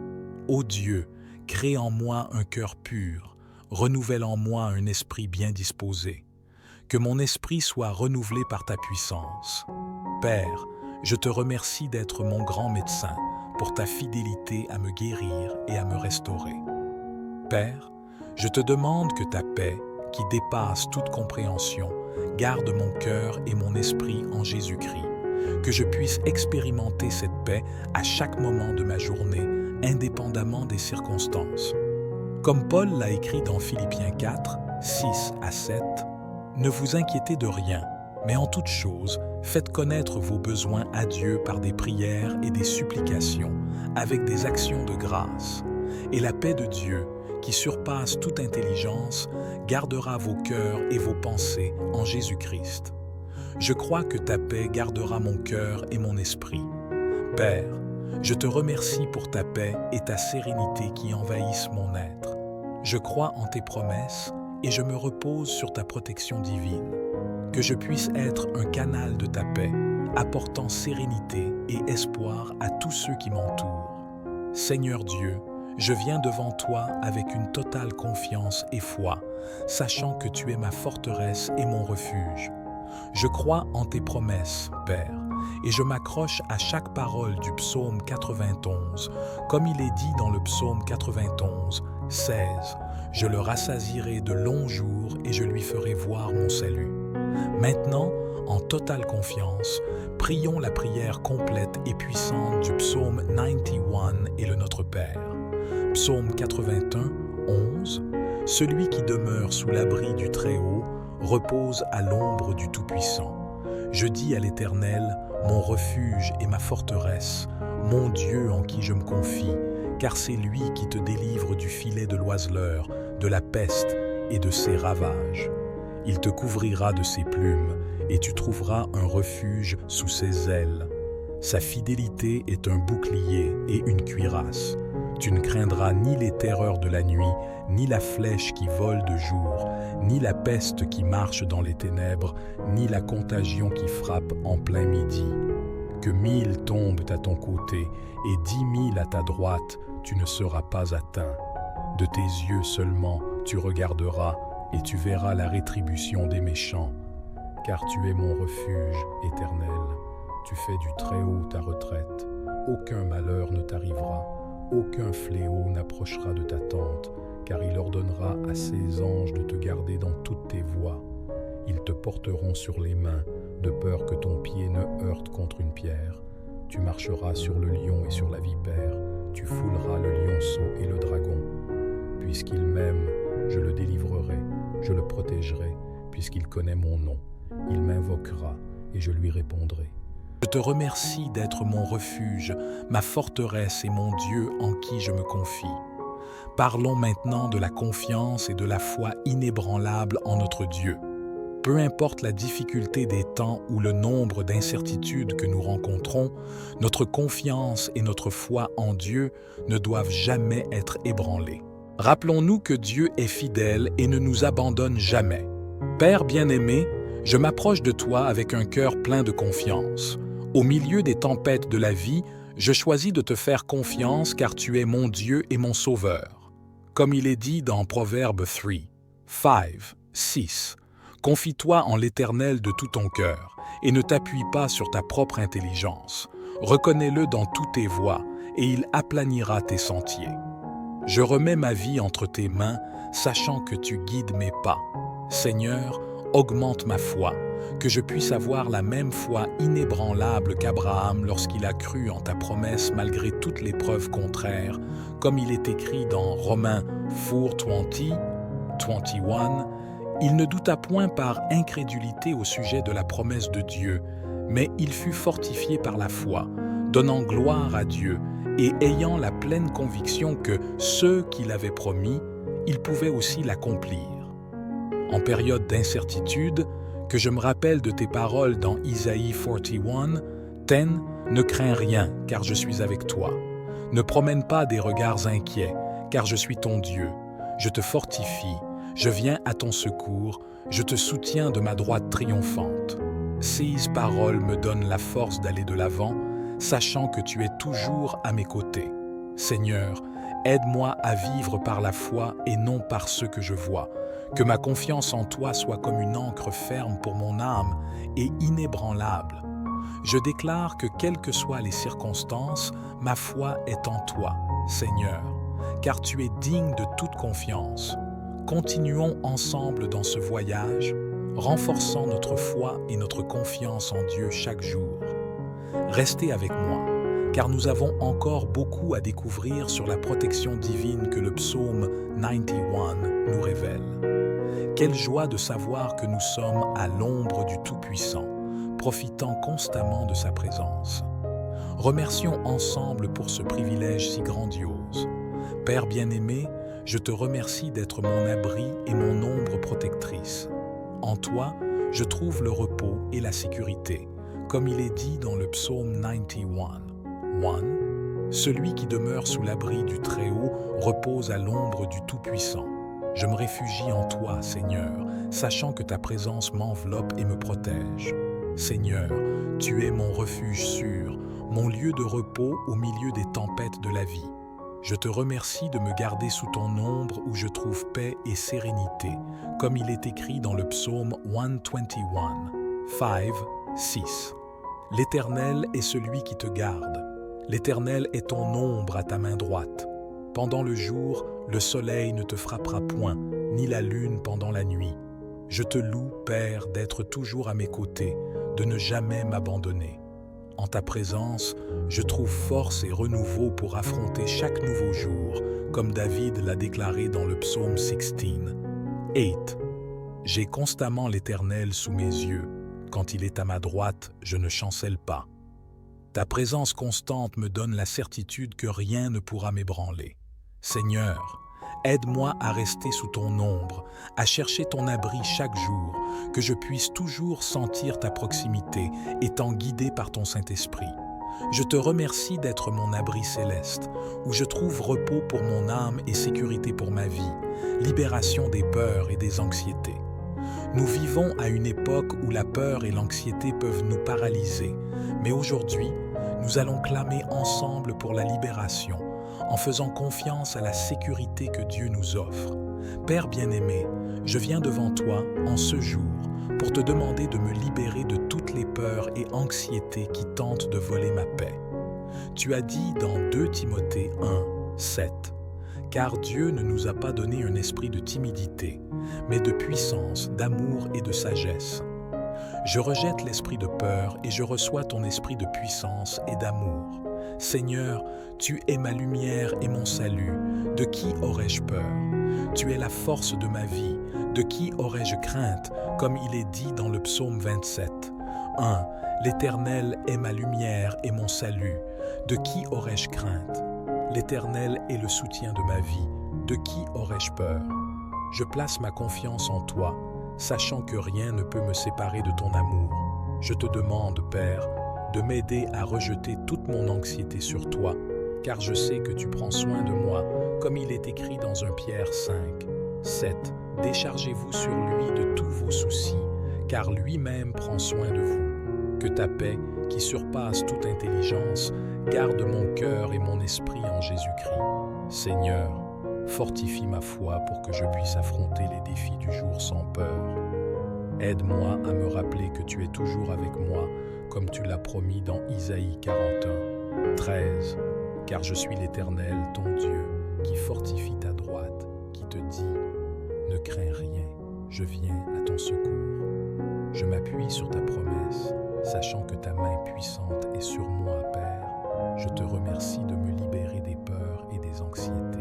Ô Dieu, crée en moi un cœur pur, renouvelle en moi un esprit bien disposé. que mon esprit soit renouvelé par ta puissance. Père, je te remercie d'être mon grand médecin pour ta fidélité à me guérir et à me restaurer. Père, je te demande que ta paix, qui dépasse toute compréhension, garde mon cœur et mon esprit en Jésus-Christ, que je puisse expérimenter cette paix à chaque moment de ma journée, indépendamment des circonstances. Comme Paul l'a écrit dans Philippiens 4, 6 à 7, « Ne vous inquiétez de rien, mais en toute chose, faites connaître vos besoins à Dieu par des prières et des supplications, avec des actions de grâce. Et la paix de Dieu, qui surpasse toute intelligence, gardera vos cœurs et vos pensées en Jésus-Christ. Je crois que ta paix gardera mon cœur et mon esprit. Père, je te remercie pour ta paix et ta sérénité qui envahissent mon être. Je crois en tes promesses et je me repose sur ta protection divine. Que je puisse être un canal de ta paix, apportant sérénité et espoir à tous ceux qui m'entourent. Seigneur Dieu, je viens devant toi avec une totale confiance et foi, sachant que tu es ma forteresse et mon refuge. Je crois en tes promesses, Père, et je m'accroche à chaque parole du psaume 91, comme il est dit dans le psaume 91, 16. Je le rassasierai de longs jours et je lui ferai voir mon salut. Maintenant, en totale confiance, prions la prière complète et puissante du psaume 91 et le Notre Père. Psaume 81, 11. Celui qui demeure sous l'abri du Très-Haut repose à l'ombre du Tout-Puissant. Je dis à l'Éternel, mon refuge et ma forteresse, mon Dieu en qui je me confie, car c'est lui qui te délivre du filet de l'oiseleur, de la peste et de ses ravages. Il te couvrira de ses plumes, et tu trouveras un refuge sous ses ailes. Sa fidélité est un bouclier et une cuirasse. Tu ne craindras ni les terreurs de la nuit, ni la flèche qui vole de jour, ni la peste qui marche dans les ténèbres, ni la contagion qui frappe en plein midi. Que 1000 tombent à ton côté et 10 000 à ta droite, tu ne seras pas atteint. De tes yeux seulement tu regarderas et tu verras la rétribution des méchants. Car tu es mon refuge éternel, tu fais du Très-Haut ta retraite. Aucun malheur ne t'arrivera, aucun fléau n'approchera de ta tente, car il ordonnera à ses anges de te garder dans toutes tes voies. Ils te porteront sur les mains, de peur que ton pied ne heurte contre une pierre. Tu marcheras sur le lion et sur la vipère, tu fouleras le lionceau et le dragon. Puisqu'il m'aime, je le délivrerai, je le protégerai, puisqu'il connaît mon nom. Il m'invoquera et je lui répondrai. Je te remercie d'être mon refuge, ma forteresse et mon Dieu en qui je me confie. Parlons maintenant de la confiance et de la foi inébranlable en notre Dieu. Peu importe la difficulté des temps ou le nombre d'incertitudes que nous rencontrons, notre confiance et notre foi en Dieu ne doivent jamais être ébranlées. Rappelons-nous que Dieu est fidèle et ne nous abandonne jamais. Père bien-aimé, je m'approche de toi avec un cœur plein de confiance. Au milieu des tempêtes de la vie, je choisis de te faire confiance car tu es mon Dieu et mon Sauveur. Comme il est dit dans Proverbe 3, 5, 6, « Confie-toi en l'Éternel de tout ton cœur et ne t'appuie pas sur ta propre intelligence. Reconnais-le dans toutes tes voies et il aplanira tes sentiers. Je remets ma vie entre tes mains, sachant que tu guides mes pas. Seigneur, augmente ma foi, que je puisse avoir la même foi inébranlable qu'Abraham lorsqu'il a cru en ta promesse malgré toutes les preuves contraires, comme il est écrit dans Romains 4:20, 21, il ne douta point par incrédulité au sujet de la promesse de Dieu, mais il fut fortifié par la foi, donnant gloire à Dieu et ayant la pleine conviction que ce qu'il avait promis, il pouvait aussi l'accomplir. En période d'incertitude, que je me rappelle de tes paroles dans Isaïe 41, « Ten, ne crains rien, car je suis avec toi. Ne promène pas des regards inquiets, car je suis ton Dieu. Je te fortifie, je viens à ton secours, je te soutiens de ma droite triomphante. » Ces paroles me donnent la force d'aller de l'avant, sachant que tu es toujours à mes côtés. Seigneur, aide-moi à vivre par la foi et non par ce que je vois, Que ma confiance en toi soit comme une ancre ferme pour mon âme et inébranlable. Je déclare que quelles que soient les circonstances, ma foi est en toi, Seigneur, car tu es digne de toute confiance. Continuons ensemble dans ce voyage, renforçant notre foi et notre confiance en Dieu chaque jour. Restez avec moi, car nous avons encore beaucoup à découvrir sur la protection divine que le psaume 91 nous révèle. Quelle joie de savoir que nous sommes à l'ombre du Tout-Puissant, profitant constamment de sa présence. Remercions ensemble pour ce privilège si grandiose. Père bien-aimé, je te remercie d'être mon abri et mon ombre protectrice. En toi, je trouve le repos et la sécurité, comme il est dit dans le psaume 91. 1. Celui qui demeure sous l'abri du Très-Haut repose à l'ombre du Tout-Puissant. Je me réfugie en toi, Seigneur, sachant que ta présence m'enveloppe et me protège. Seigneur, tu es mon refuge sûr, mon lieu de repos au milieu des tempêtes de la vie. Je te remercie de me garder sous ton ombre où je trouve paix et sérénité, comme il est écrit dans le psaume 121, 5, 6. L'Éternel est celui qui te garde. L'Éternel est ton ombre à ta main droite. Pendant le jour, le soleil ne te frappera point, ni la lune pendant la nuit. Je te loue, Père, d'être toujours à mes côtés, de ne jamais m'abandonner. En ta présence, je trouve force et renouveau pour affronter chaque nouveau jour, comme David l'a déclaré dans le psaume 16. 8. J'ai constamment l'Éternel sous mes yeux. Quand il est à ma droite, je ne chancelle pas. Ta présence constante me donne la certitude que rien ne pourra m'ébranler. Seigneur, aide-moi à rester sous ton ombre, à chercher ton abri chaque jour, que je puisse toujours sentir ta proximité, étant guidé par ton Saint-Esprit. Je te remercie d'être mon abri céleste, où je trouve repos pour mon âme et sécurité pour ma vie, libération des peurs et des anxiétés. Nous vivons à une époque où la peur et l'anxiété peuvent nous paralyser, mais aujourd'hui, nous allons clamer ensemble pour la libération, en faisant confiance à la sécurité que Dieu nous offre. Père bien-aimé, je viens devant toi en ce jour pour te demander de me libérer de toutes les peurs et anxiétés qui tentent de voler ma paix. Tu as dit dans 2 Timothée 1, 7, « Car Dieu ne nous a pas donné un esprit de timidité, mais de puissance, d'amour et de sagesse. » Je rejette l'esprit de peur et je reçois ton esprit de puissance et d'amour. Seigneur, tu es ma lumière et mon salut. De qui aurais-je peur? Tu es la force de ma vie. De qui aurais-je crainte, comme il est dit dans le psaume 27. 1. L'Éternel est ma lumière et mon salut. De qui aurais-je crainte? L'Éternel est le soutien de ma vie. De qui aurais-je peur? Je place ma confiance en toi, sachant que rien ne peut me séparer de ton amour. Je te demande, Père, de m'aider à rejeter toute mon anxiété sur toi, car je sais que tu prends soin de moi, comme il est écrit dans 1 Pierre 5, 7. Déchargez-vous sur lui de tous vos soucis, car lui-même prend soin de vous. Que ta paix, qui surpasse toute intelligence, garde mon cœur et mon esprit en Jésus-Christ. Seigneur, fortifie ma foi pour que je puisse affronter les défis du jour sans peur. Aide-moi à me rappeler que tu es toujours avec moi, comme tu l'as promis dans Isaïe 41, 13. Car je suis l'Éternel, ton Dieu, qui fortifie ta droite, qui te dit « Ne crains rien, je viens à ton secours. » Je m'appuie sur ta promesse, sachant que ta main puissante est sur moi, Père. Je te remercie de me libérer des peurs et des anxiétés.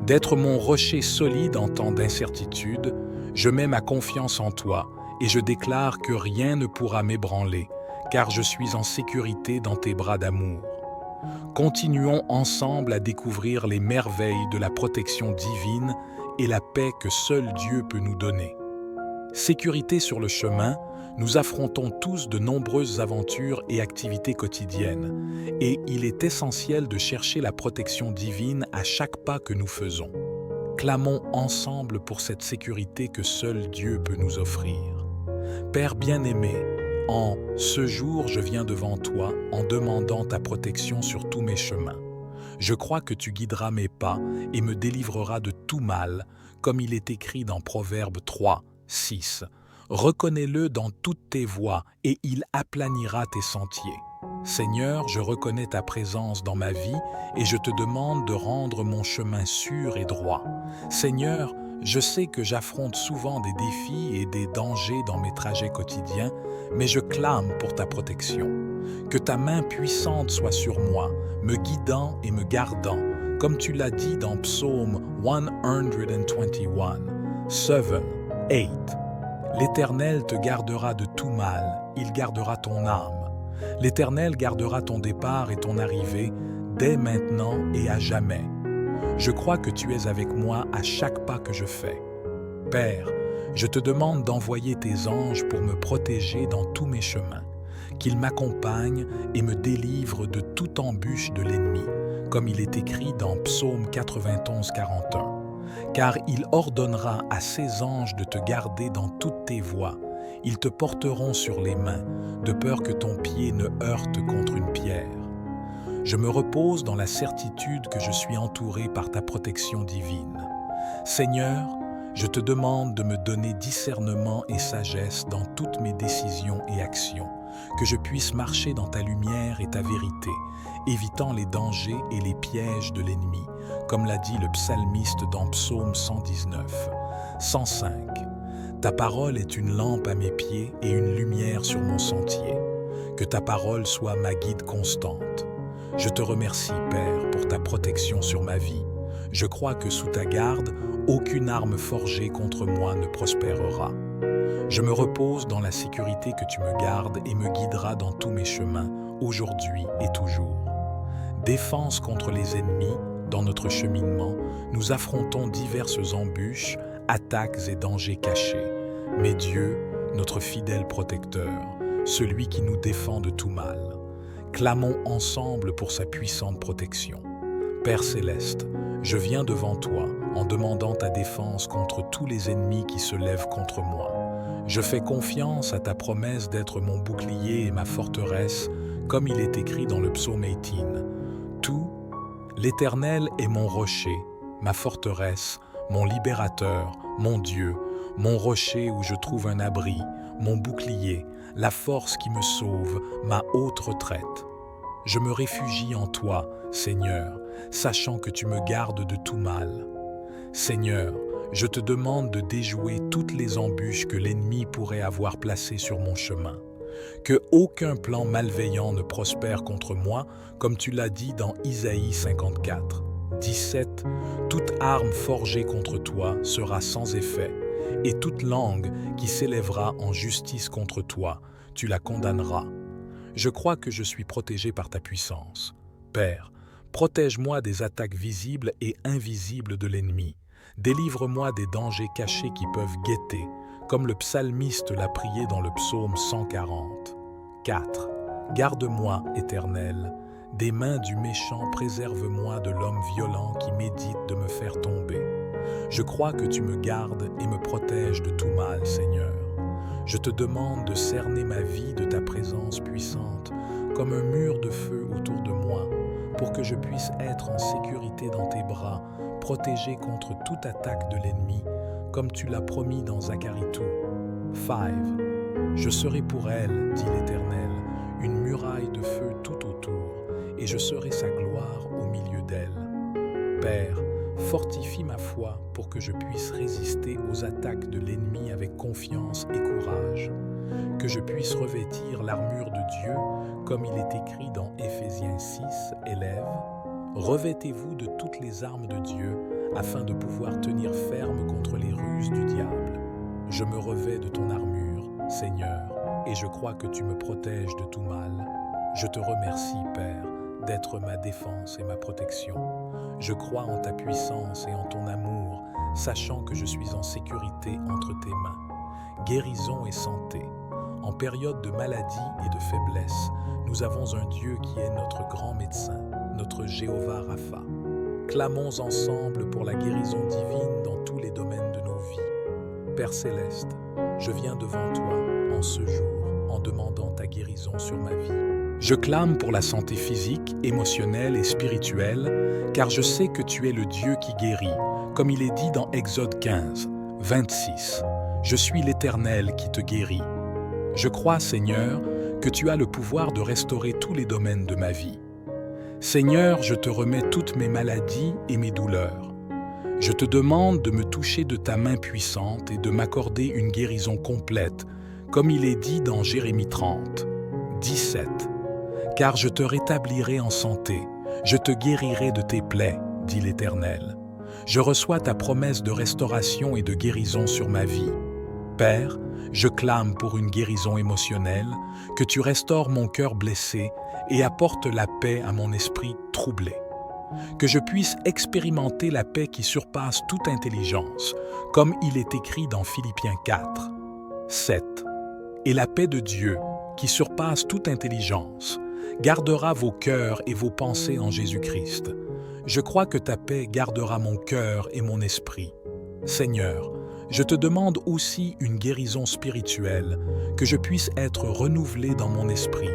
D'être mon rocher solide en temps d'incertitude, je mets ma confiance en toi et je déclare que rien ne pourra m'ébranler, car je suis en sécurité dans tes bras d'amour. Continuons ensemble à découvrir les merveilles de la protection divine et la paix que seul Dieu peut nous donner. Sécurité sur le chemin, nous affrontons tous de nombreuses aventures et activités quotidiennes, et il est essentiel de chercher la protection divine à chaque pas que nous faisons. Clamons ensemble pour cette sécurité que seul Dieu peut nous offrir. Père bien-aimé, en ce jour, je viens devant toi en demandant ta protection sur tous mes chemins. Je crois que tu guideras mes pas et me délivreras de tout mal, comme il est écrit dans Proverbe 3, 6. Reconnais-le dans toutes tes voies et il aplanira tes sentiers. Seigneur, je reconnais ta présence dans ma vie et je te demande de rendre mon chemin sûr et droit. Seigneur, je sais que j'affronte souvent des défis et des dangers dans mes trajets quotidiens, mais je clame pour ta protection. Que ta main puissante soit sur moi, me guidant et me gardant, comme tu l'as dit dans Psaume 121, 7, 8. L'Éternel te gardera de tout mal, il gardera ton âme. L'Éternel gardera ton départ et ton arrivée, dès maintenant et à jamais. Je crois que tu es avec moi à chaque pas que je fais. Père, je te demande d'envoyer tes anges pour me protéger dans tous mes chemins, qu'ils m'accompagnent et me délivrent de toute embûche de l'ennemi, comme il est écrit dans Psaume 91, 41. Car il ordonnera à ses anges de te garder dans toutes tes voies. Ils te porteront sur les mains, de peur que ton pied ne heurte contre une pierre. Je me repose dans la certitude que je suis entouré par ta protection divine. Seigneur, je te demande de me donner discernement et sagesse dans toutes mes décisions et actions, que je puisse marcher dans ta lumière et ta vérité, évitant les dangers et les pièges de l'ennemi, comme l'a dit le psalmiste dans Psaume 119, 105. Ta parole est une lampe à mes pieds et une lumière sur mon sentier. Que ta parole soit ma guide constante. Je te remercie, Père, pour ta protection sur ma vie. Je crois que sous ta garde, aucune arme forgée contre moi ne prospérera. Je me repose dans la sécurité que tu me gardes et me guideras dans tous mes chemins, aujourd'hui et toujours. Défense contre les ennemis, dans notre cheminement, nous affrontons diverses embûches, attaques et dangers cachés. Mais Dieu, notre fidèle protecteur, celui qui nous défend de tout mal, clamons ensemble pour sa puissante protection. Père céleste, je viens devant toi en demandant ta défense contre tous les ennemis qui se lèvent contre moi. Je fais confiance à ta promesse d'être mon bouclier et ma forteresse, comme il est écrit dans le psaume 18. Tout, l'Éternel est mon rocher, ma forteresse, mon libérateur, mon Dieu, mon rocher où je trouve un abri, mon bouclier, la force qui me sauve, ma haute retraite. Je me réfugie en toi, Seigneur, sachant que tu me gardes de tout mal. Seigneur, je te demande de déjouer toutes les embûches que l'ennemi pourrait avoir placées sur mon chemin. Que aucun plan malveillant ne prospère contre moi, comme tu l'as dit dans Isaïe 54, 17. Toute arme forgée contre toi sera sans effet, et toute langue qui s'élèvera en justice contre toi, tu la condamneras. Je crois que je suis protégé par ta puissance. Père, protège-moi des attaques visibles et invisibles de l'ennemi. Délivre-moi des dangers cachés qui peuvent guetter, comme le psalmiste l'a prié dans le psaume 140. 4. Garde-moi, Éternel, des mains du méchant, préserve-moi de l'homme violent qui médite de me faire tomber. Je crois que tu me gardes et me protèges de tout mal, Seigneur. Je te demande de cerner ma vie de ta présence puissante, comme un mur de feu autour de moi, pour que je puisse être en sécurité dans tes bras, protégé contre toute attaque de l'ennemi, comme tu l'as promis dans Zacharie 2. 5. Je serai pour elle, dit l'Éternel, une muraille de feu tout autour, et je serai sa gloire au milieu d'elle. Père, fortifie ma foi pour que je puisse résister aux attaques de l'ennemi avec confiance et courage, que je puisse revêtir l'armure de Dieu, comme il est écrit dans Éphésiens 6, élèves. Revêtez-vous de toutes les armes de Dieu, afin de pouvoir tenir ferme contre les ruses du diable. Je me revêts de ton armure, Seigneur, et je crois que tu me protèges de tout mal. Je te remercie, Père, d'être ma défense et ma protection. Je crois en ta puissance et en ton amour, sachant que je suis en sécurité entre tes mains. Guérison et santé. En période de maladie et de faiblesse, nous avons un Dieu qui est notre grand médecin, notre Jéhovah Rapha. Clamons ensemble pour la guérison divine dans tous les domaines de nos vies. Père céleste, je viens devant toi en ce jour en demandant ta guérison sur ma vie. Je clame pour la santé physique, émotionnelle et spirituelle, car je sais que tu es le Dieu qui guérit, comme il est dit dans Exode 15, 26. « Je suis l'Éternel qui te guérit. » Je crois, Seigneur, que tu as le pouvoir de restaurer tous les domaines de ma vie. Seigneur, je te remets toutes mes maladies et mes douleurs. Je te demande de me toucher de ta main puissante et de m'accorder une guérison complète, comme il est dit dans Jérémie 30, 17. « Car je te rétablirai en santé, je te guérirai de tes plaies, dit l'Éternel. Je reçois ta promesse de restauration et de guérison sur ma vie. Père, je clame pour une guérison émotionnelle, que tu restaures mon cœur blessé et apportes la paix à mon esprit troublé. Que je puisse expérimenter la paix qui surpasse toute intelligence, comme il est écrit dans Philippiens 4, 7. Et la paix de Dieu, qui surpasse toute intelligence, gardera vos cœurs et vos pensées en Jésus-Christ. Je crois que ta paix gardera mon cœur et mon esprit. Seigneur, je te demande aussi une guérison spirituelle, que je puisse être renouvelé dans mon esprit,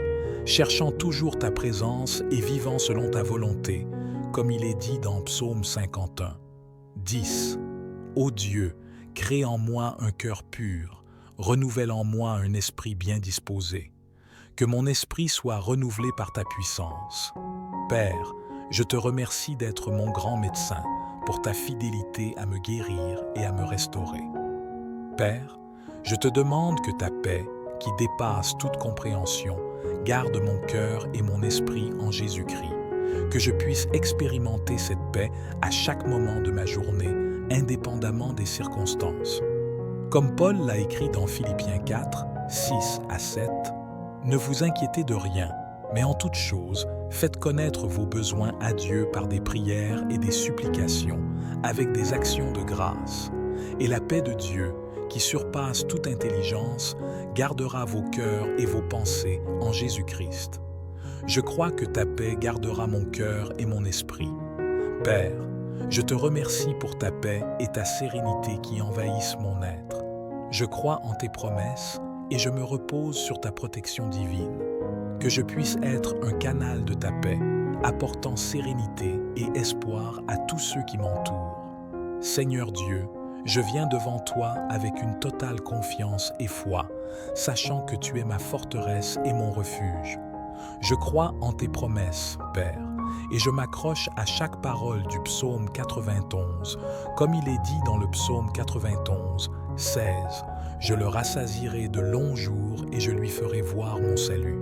cherchant toujours ta présence et vivant selon ta volonté, comme il est dit dans Psaume 51. 10. Ô Dieu, crée en moi un cœur pur, renouvelle en moi un esprit bien disposé. Que mon esprit soit renouvelé par ta puissance. Père, je te remercie d'être mon grand médecin, pour ta fidélité à me guérir et à me restaurer. Père, je te demande que ta paix, qui dépasse toute compréhension, garde mon cœur et mon esprit en Jésus-Christ, que je puisse expérimenter cette paix à chaque moment de ma journée, indépendamment des circonstances. Comme Paul l'a écrit dans Philippiens 4, 6 à 7, « Ne vous inquiétez de rien, mais en toute chose, faites connaître vos besoins à Dieu par des prières et des supplications, avec des actions de grâce. Et la paix de Dieu, qui surpasse toute intelligence, gardera vos cœurs et vos pensées en Jésus-Christ. Je crois que ta paix gardera mon cœur et mon esprit. Père, je te remercie pour ta paix et ta sérénité qui envahissent mon être. Je crois en tes promesses et je me repose sur ta protection divine. Que je puisse être un canal de ta paix, apportant sérénité et espoir à tous ceux qui m'entourent. Seigneur Dieu, je viens devant toi avec une totale confiance et foi, sachant que tu es ma forteresse et mon refuge. Je crois en tes promesses, Père, et je m'accroche à chaque parole du psaume 91, comme il est dit dans le psaume 91, 16. Je le rassasierai de longs jours et je lui ferai voir mon salut.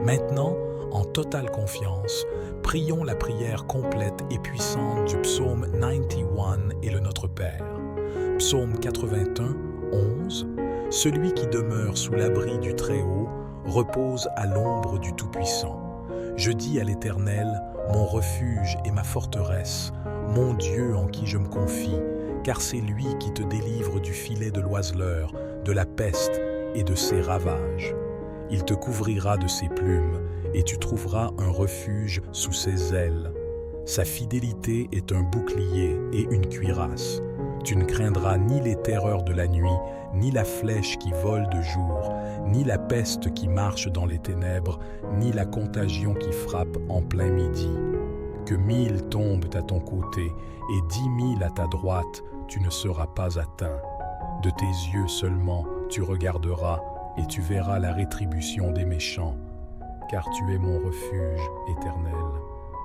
Maintenant, en totale confiance, prions la prière complète et puissante du psaume 91 et le Notre Père. Psaume 81, 11. Celui qui demeure sous l'abri du Très-Haut repose à l'ombre du Tout-Puissant. Je dis à l'Éternel, mon refuge et ma forteresse, mon Dieu en qui je me confie, car c'est lui qui te délivre du filet de l'oiseleur, de la peste et de ses ravages. Il te couvrira de ses plumes, et tu trouveras un refuge sous ses ailes. Sa fidélité est un bouclier et une cuirasse. Tu ne craindras ni les terreurs de la nuit, ni la flèche qui vole de jour, ni la peste qui marche dans les ténèbres, ni la contagion qui frappe en plein midi. Que 1000 tombent à ton côté et 10 000 à ta droite, tu ne seras pas atteint. De tes yeux seulement tu regarderas et tu verras la rétribution des méchants. Car tu es mon refuge éternel,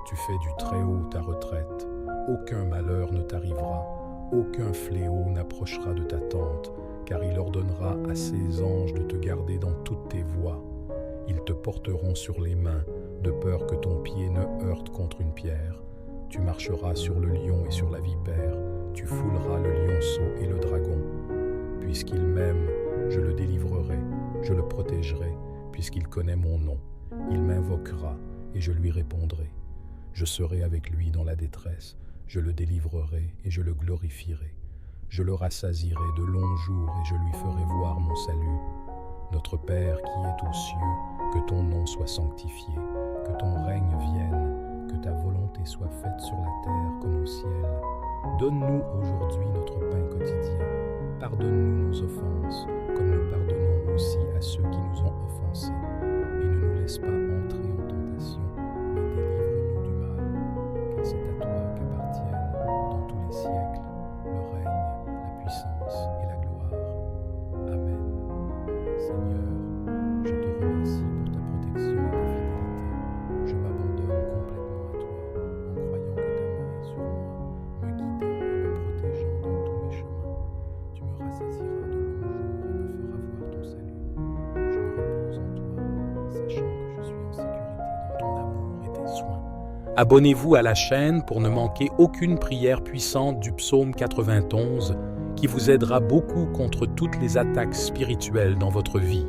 tu fais du Très-Haut ta retraite. Aucun malheur ne t'arrivera, aucun fléau n'approchera de ta tente, car il ordonnera à ses anges de te garder dans toutes tes voies. Ils te porteront sur les mains, de peur que ton pied ne heurte contre une pierre. Tu marcheras sur le lion et sur la vipère, tu fouleras le lionceau et le dragon. Puisqu'il m'aime, je le délivrerai, je le protégerai, puisqu'il connaît mon nom. Il m'invoquera et je lui répondrai. Je serai avec lui dans la détresse, je le délivrerai et je le glorifierai. Je le rassasierai de longs jours et je lui ferai voir mon salut. Notre Père qui est aux cieux, que ton nom soit sanctifié, que ton règne vienne, que ta volonté soit faite sur la terre comme au ciel. Donne-nous aujourd'hui notre pain quotidien. Pardonne-nous nos offenses, comme nous pardonnons aussi à ceux qui nous ont offensés. Et ne nous laisse pas entrer en tentation, mais délivre-nous du mal. Car c'est à toi qu'appartiennent, dans tous les siècles, Abonnez-vous à la chaîne pour ne manquer aucune prière puissante du psaume 91 qui vous aidera beaucoup contre toutes les attaques spirituelles dans votre vie.